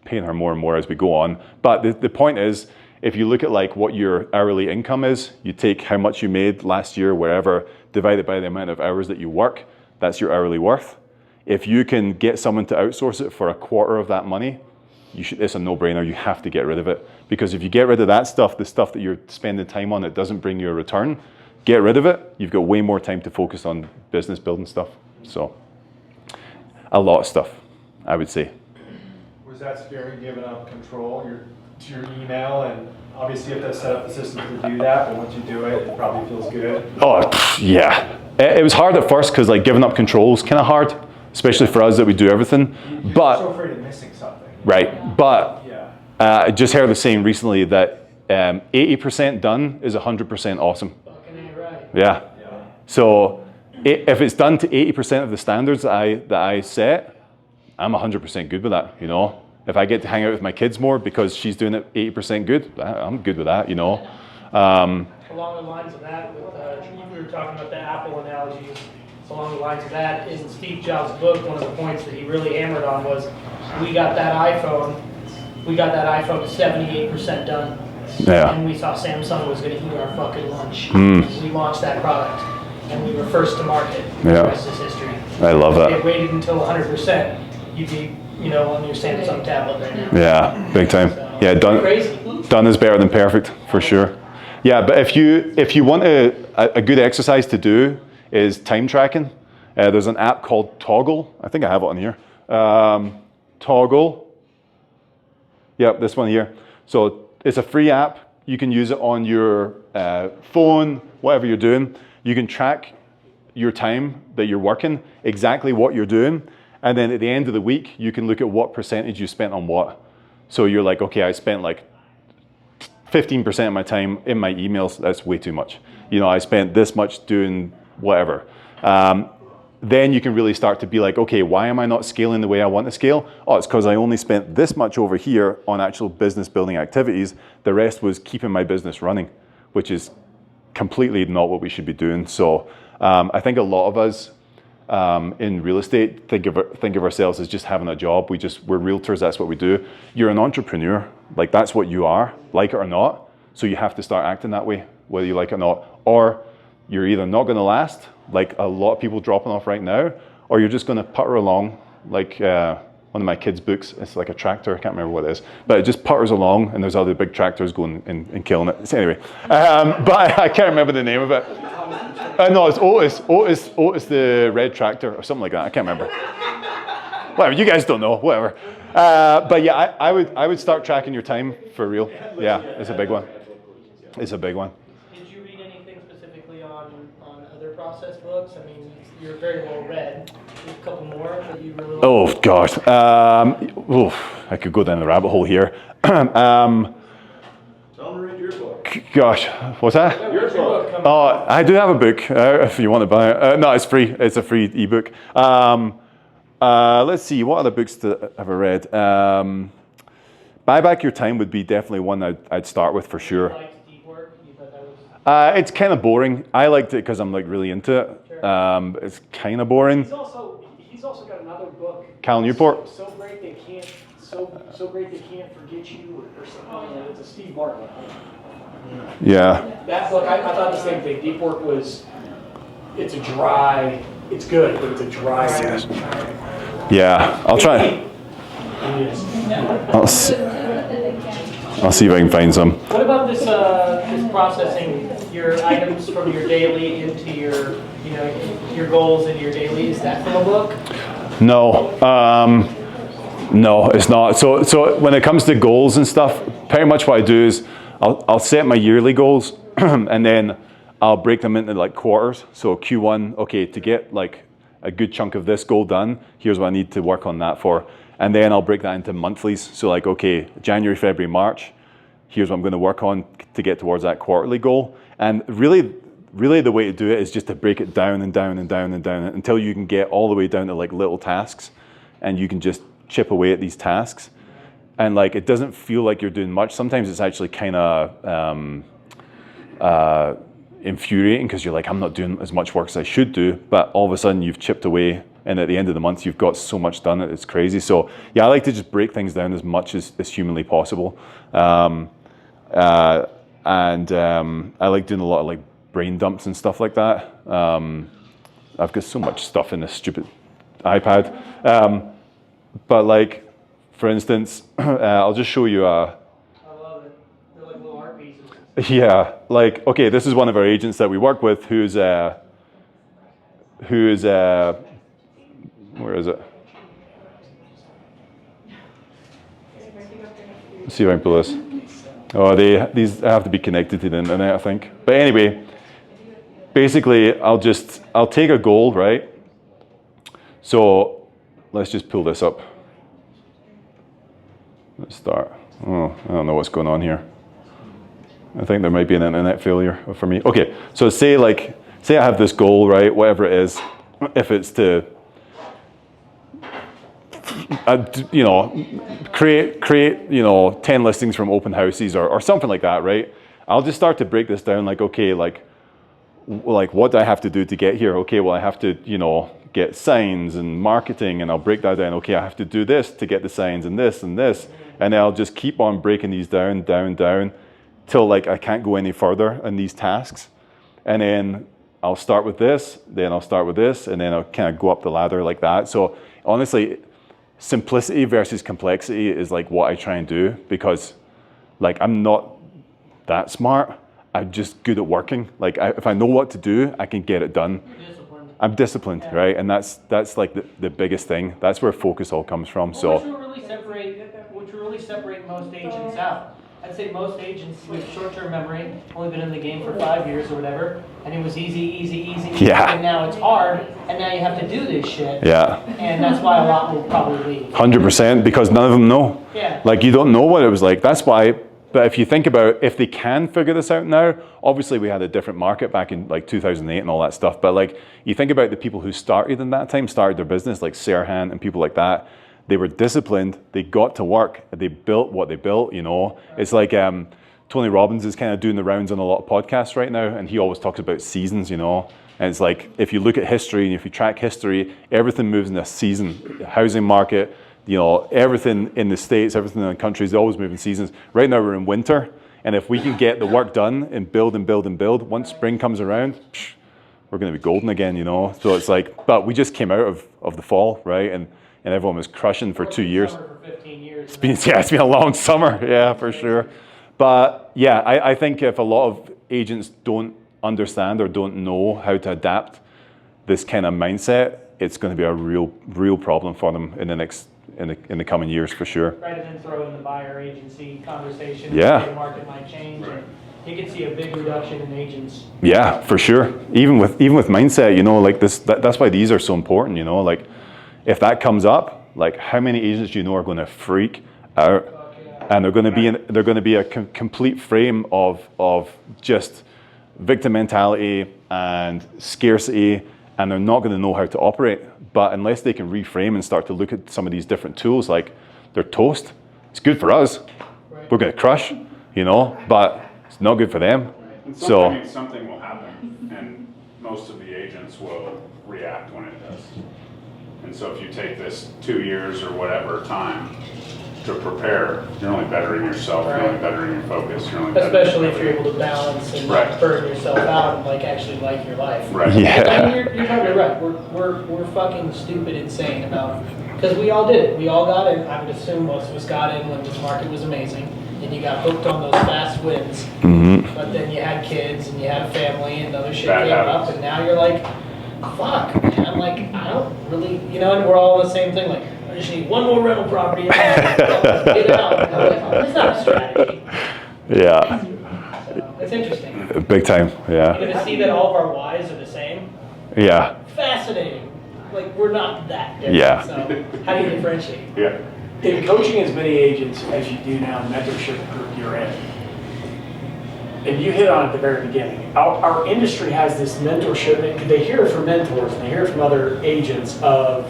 paying her more and more as we go on. But the point is, if you look at like what your hourly income is, you take how much you made last year, wherever, divide it by the amount of hours that you work, that's your hourly worth. If you can get someone to outsource it for a quarter of that money, it's a no-brainer. You have to get rid of it. Because if you get rid of that stuff, the stuff that you're spending time on that doesn't bring you a return, get rid of it. You've got way more time to focus on business building stuff. So a lot of stuff, I would say. Was that scary, giving up control to your email? And obviously you have to set up the system to do that, but once you do it, it probably feels good. Oh, yeah. It was hard at first because like giving up control is kind of hard, especially for us that we do everything. You're But so afraid of missing something. right, but Yeah. I just heard the saying recently that 80% done is 100% awesome. Fucking A right. Yeah. So if it's done to 80% of the standards that I set, I'm 100% good with that, you know. If I get to hang out with my kids more because she's doing it 80% good, I'm good with that, you know. Along the lines of that, we were talking about the Apple analogies. So along the lines of that, in Steve Jobs' book, one of the points that he really hammered on was we got that iPhone to 78% done. Yeah. And we thought Samsung was going to eat our fucking lunch. Mm. We launched that product, and we were first to market. Yeah. The rest is history. I love If that. it waited until 100%, you'd be, on your Samsung tablet right now. Yeah, big time. So, Yeah, crazy. done is better than perfect, for sure. Yeah, but if you want a good exercise to do is time tracking. There's an app called Toggle. I think I have it on here. Toggle. Yep, this one here. So it's a free app. You can use it on your phone, whatever you're doing. You can track your time that you're working, exactly what you're doing. And then at the end of the week, you can look at what percentage you spent on what. So you're like, okay, I spent like 15% of my time in my emails. That's way too much. I spent this much doing whatever. Then you can really start to be like, okay, why am I not scaling the way I want to scale? Oh, it's because I only spent this much over here on actual business building activities. The rest was keeping my business running, which is completely not what we should be doing. So I think a lot of us in real estate think of ourselves as just having a job. We're realtors, that's what we do. You're an entrepreneur, like that's what you are, like it or not. So you have to start acting that way, whether you like it or not. Or you're either not going to last, like a lot of people dropping off right now, or you're just going to putter along like one of my kids' books. It's like a tractor, I can't remember what it is, but it just putters along and there's other big tractors going and killing it. So anyway, but I can't remember the name of it. No, it's Otis the red tractor or something like that. I can't remember. Whatever, you guys don't know, whatever. But yeah, I would start tracking your time for real. Yeah, it's a big one. It's a big one. Did you read anything specifically on other process books? I mean, you're very well read. There's a couple more that you really like. Oh God, I could go down the rabbit hole here. Tell them to read your book. Gosh, what's that? Your book. Oh, I do have a book if you want to buy it. No, it's free. It's a free ebook. Let's see, what other books have I read? Buy Back Your Time would be definitely one I'd start with for sure. You liked deep work? You thought that was... It's kind of boring. I liked it because I'm like really into it. Sure. It's kind of boring. He's also got another book. Cal Newport. So great they can't forget you or something. It's a Steve Martin one. Yeah. That book, I thought the same thing. Deep Work it's good, but it's a dry. Yes. Yeah, I'll try. I'll see if I can find some. What about this processing your items from your daily into your goals in your daily? Is that from a book? No, no, it's not. So when it comes to goals and stuff, pretty much what I do is I'll set my yearly goals and then I'll break them into like quarters. So Q1, okay, to get like a good chunk of this goal done, here's what I need to work on that for. And then I'll break that into monthlies. So like, okay, January, February, March, here's what I'm going to work on to get towards that quarterly goal. And really the way to do it is just to break it down and down and down and down until you can get all the way down to like little tasks, and you can just chip away at these tasks. And like, it doesn't feel like you're doing much. Sometimes it's actually kind of infuriating because you're like, I'm not doing as much work as I should do, but all of a sudden you've chipped away, and at the end of the month you've got so much done that it's crazy. So yeah, I like to just break things down as much as humanly possible. I like doing a lot of like brain dumps and stuff like that. I've got so much stuff in this stupid iPad. But like, for instance, I'll just show you I love it. They're like little art pieces. yeah, like, okay, this is one of our agents that we work with who's where is it? Let's see if I can pull this. Oh, these have to be connected to the internet, I think. But anyway, basically, I'll take a goal, right? So let's just pull this up. Let's start. Oh, I don't know what's going on here. I think there might be an internet failure for me. Okay, so say I have this goal, right? Whatever it is, if it's to, create 10 listings from open houses or something like that, right? I'll just start to break this down. Like, okay, like what do I have to do to get here? Okay, well, I have to get signs and marketing, and I'll break that down. Okay, I have to do this to get the signs and this, and then I'll just keep on breaking these down till like I can't go any further in these tasks. And then I'll start with this, then I'll start with this, and then I'll kind of go up the ladder like that. So honestly, simplicity versus complexity is like what I try and do, because like I'm not that smart. I'm just good at working. Like if I know what to do, I can get it done. I'm disciplined, yeah. Right? And that's like the biggest thing. That's where focus all comes from. Well, so which will really separate most agents out. I'd say most agents with short-term memory, only been in the game for 5 years or whatever, and it was easy, yeah. And now it's hard, and now you have to do this shit. Yeah. And that's why a lot will probably leave. 100%, because none of them know. Yeah. Like you don't know what it was like. That's why. But if you think about if they can figure this out now, obviously we had a different market back in like 2008 and all that stuff. But like you think about the people who started in that time, started their business, like Serhan and people like that. They were disciplined. They got to work. They built what they built. It's like Tony Robbins is kind of doing the rounds on a lot of podcasts right now, and he always talks about seasons. And it's like if you look at history and if you track history, everything moves in a season. The housing market. Everything in the States, everything in the countries, they always move in seasons. Right now we're in winter, and if we can get the work done and build, once spring comes around, we're going to be golden again, So it's like, but we just came out of the fall, right? And everyone was crushing for 2 years. For 15 years. It's been a long summer, yeah, for sure. But yeah, I think if a lot of agents don't understand or don't know how to adapt this kind of mindset, it's going to be a real problem for them in the coming years, for sure. Rather than throw in the buyer agency conversation, yeah. The market might change. Right. You can see a big reduction in agents. Yeah, for sure. Even with mindset, like this. That's why these are so important. Like if that comes up, like how many agents do you know are going to freak out, and they're going to be a complete frame of just victim mentality and scarcity, and they're not going to know how to operate. But unless they can reframe and start to look at some of these different tools, like they're toast. It's good for us. Right. We're going to crush, but it's not good for them. And so something will happen, and most of the agents will react when it does. And so if you take this 2 years or whatever time to prepare, you're only bettering yourself, right. You're only bettering your focus, you're only especially if you're able to balance and right. not burn yourself out and actually like your life. Right. Yeah. I mean, you're totally right. We're fucking stupid insane about, because we all did it. We all got in. I would assume most of us got in when this market was amazing, and you got hooked on those fast wins. Mm-hmm. But then you had kids and you had a family and other shit Bad came habits. up, and now you're like, fuck, man. I'm like, I don't really, you know, and we're all the same thing. Like, I just need one more rental property. Get out. It's not a strategy. Yeah, So, it's interesting. big time. Yeah, You're gonna see that all of our whys are the same. yeah, Fascinating. Like, we're not that different. Yeah. So, how do you differentiate? Yeah. In coaching as many agents as you do now in the mentorship group you're in, and you hit on it at the very beginning, our industry has this mentorship, they hear it from mentors, and they hear it from other agents of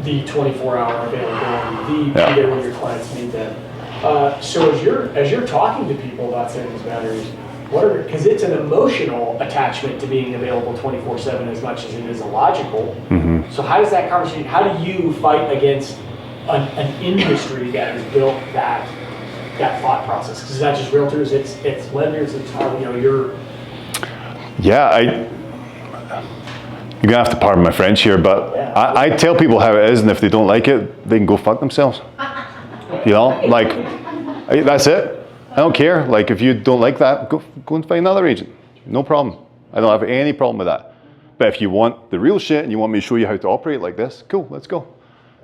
the 24-hour availability, be there when your clients need them. So as you're talking to people about savings batteries, because it's an emotional attachment to being available 24/7 as much as it is a logical. So how does that conversation, how do you fight against an industry that has built that thought process? Because it's not just realtors, it's lenders, it's how, you know, you're... yeah. You're gonna have to pardon my French here, but I tell people how it is, and if they don't like it, they can go fuck themselves. You know, like, that's it. I don't care. Like, if you don't like that, go and find another agent. No problem. I don't have any problem with that. But if you want the real shit and you want me to show you how to operate like this, cool, let's go.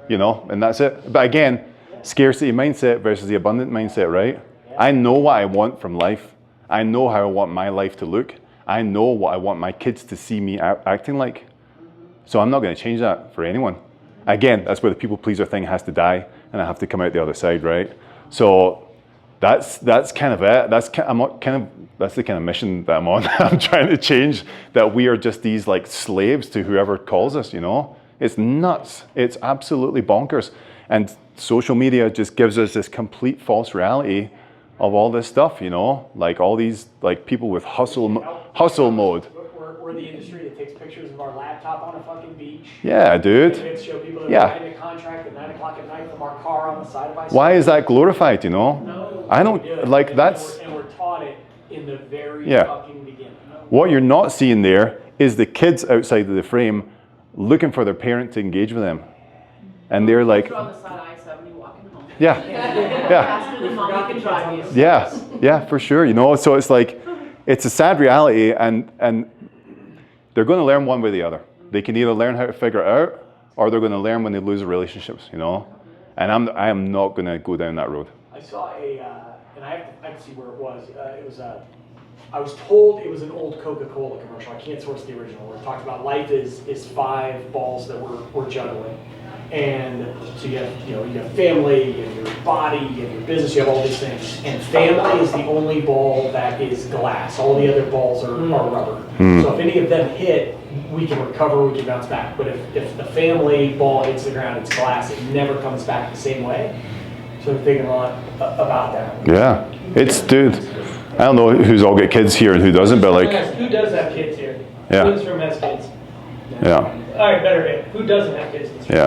You know, and that's it. But again, scarcity mindset versus the abundant mindset, right? I know what I want from life. I know how I want my life to look. I know what I want my kids to see me acting like. So I'm not going to change that for anyone. Again, that's where the people pleaser thing has to die, and I have to come out the other side, right? So that's kind of it. That's the kind of mission that I'm on. I'm trying to change that we are just these like slaves to whoever calls us, you know? It's nuts. It's absolutely bonkers. And social media just gives us this complete false reality of all this stuff, you know? Like all these like people with hustle mode. We're the industry that takes pictures of our laptop on a fucking beach. Yeah, dude. And show people that we're writing a contract at 9 o'clock at night from our car on the side by side. Why is that glorified, you know? No, I don't, like that's... And we're taught it in the very fucking beginning. What you're not seeing there is the kids outside of the frame looking for their parent to engage with them. And they're like... You're on the side of I-70 walking home. Yeah, yeah. Faster than mommy can drive you. Yeah, for sure, you know? So it's like, it's a sad reality, and they're going to learn one way or the other. They can either learn how to figure it out, or they're going to learn when they lose relationships, you know? And I am not going to go down that road. I saw and I have to see where it was. I was told it was an old Coca-Cola commercial. I can't source the original. Where it talked about life is 5 balls that we're juggling. And so you have family, you have your body, you have your business, you have all these things. And family is the only ball that is glass. All the other balls are rubber. So if any of them hit, we can recover, we can bounce back. But if the family ball hits the ground, it's glass, it never comes back the same way. So I'm thinking a lot about that. Yeah, it's, dude, I don't know who's all got kids here and who doesn't, but like... Who does have kids here? Yeah. Who in this room has kids? Yeah. All right, better yet, who doesn't have kids in this room?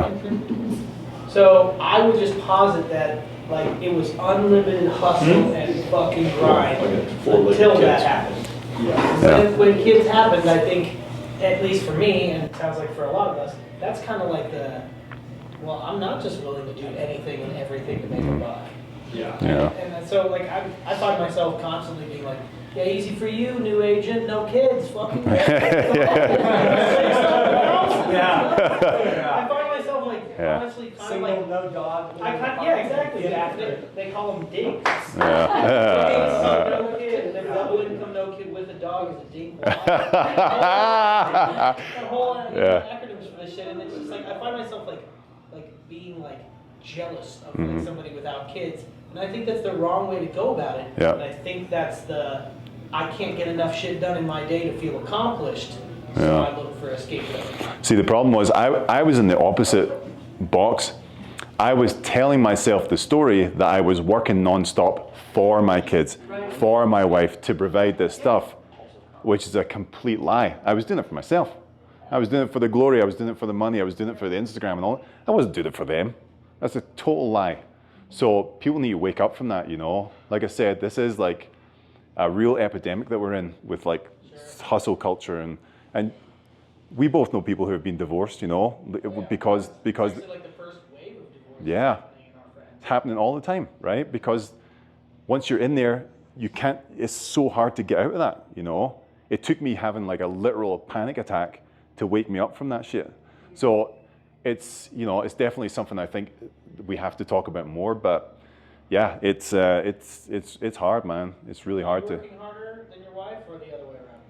Yeah. So I would just posit that like it was unlimited hustle and fucking grind until that happened. Yeah. When kids happened, I think, at least for me, and it sounds like for a lot of us, that's kind of like well, I'm not just willing to do anything and everything to make a buck. Yeah. And so like I find myself constantly being like, yeah, easy for you, new agent, no kids, fucking I find myself like honestly kind of like no dog. Exactly. They call them dinks. Yeah. No kid, and then double income, no kid with a dog is a dink. Whole acronyms for this shit, and it's just like I find myself like being like jealous of like somebody without kids, and I think that's the wrong way to go about it. Yeah. And I think that's I can't get enough shit done in my day to feel accomplished. So I look for a scapegoat. See, the problem was I was in the opposite box. I was telling myself the story that I was working nonstop for my kids, for my wife, to provide this stuff, which is a complete lie. I was doing it for myself. I was doing it for the glory. I was doing it for the money. I was doing it for the Instagram and all. I wasn't doing it for them. That's a total lie. So people need to wake up from that, you know. Like I said, this is like a real epidemic that we're in with like hustle culture, and we both know people who have been divorced, you know, because Like the first wave of divorce. Yeah, it's happening all the time, right? Because once you're in there, you can't. It's so hard to get out of that, you know. It took me having like a literal panic attack to wake me up from that shit. So it's, you know, it's definitely something I think we have to talk about more. But yeah, it's hard, man. It's really hard Are you to. working harder than your wife, or the other way around?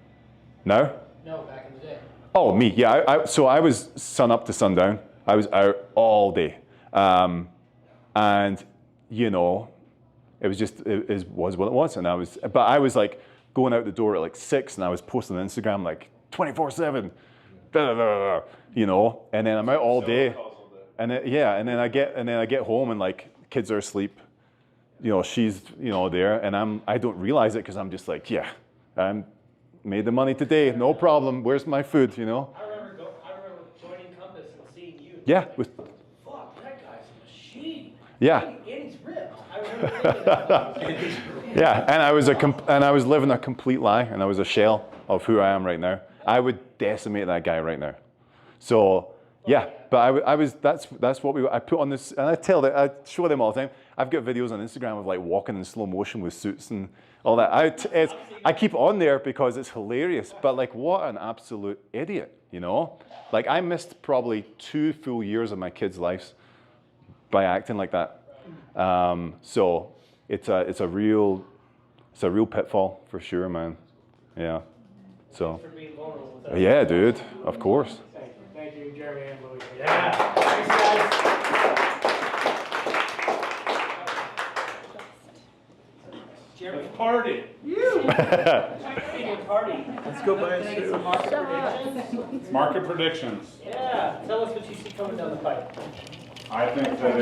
No? No, back in the day. Oh, me, yeah. So I was sun up to sundown. I was out all day. And, you know, it was just, it was what it was. And but I was like going out the door at like 6 and I was posting on Instagram like 24/7, you know, and then I'm out all day. And then, yeah, and then I get home and like kids are asleep. You know, she's, you know, there, and I don't realize it because I'm just like, yeah, I'm made the money today, no problem. Where's my food, you know? I remember joining Compass and seeing you. Yeah. Like, fuck, that guy's a machine. Yeah. And he's ripped. I remember thinking that. Yeah, and I was living a complete lie, and I was a shell of who I am right now. I would decimate that guy right now. So yeah, but that's what I put on this, and I show them all the time. I've got videos on Instagram of like walking in slow motion with suits and all that. I keep it on there because it's hilarious. But like, what an absolute idiot, you know? Like I missed probably 2 full years of my kids' lives by acting like that. So it's a real pitfall for sure, man. Yeah. So. For being vulnerable with us. Yeah, dude. Of course. Thank you, Jeremy and Louis. Yeah. Thanks, guys. Jeremy, Party. speaking of party. Let's go buy a Can I get suit. some market predictions? Market predictions. Yeah. Tell us what you see coming down the pipe. I think that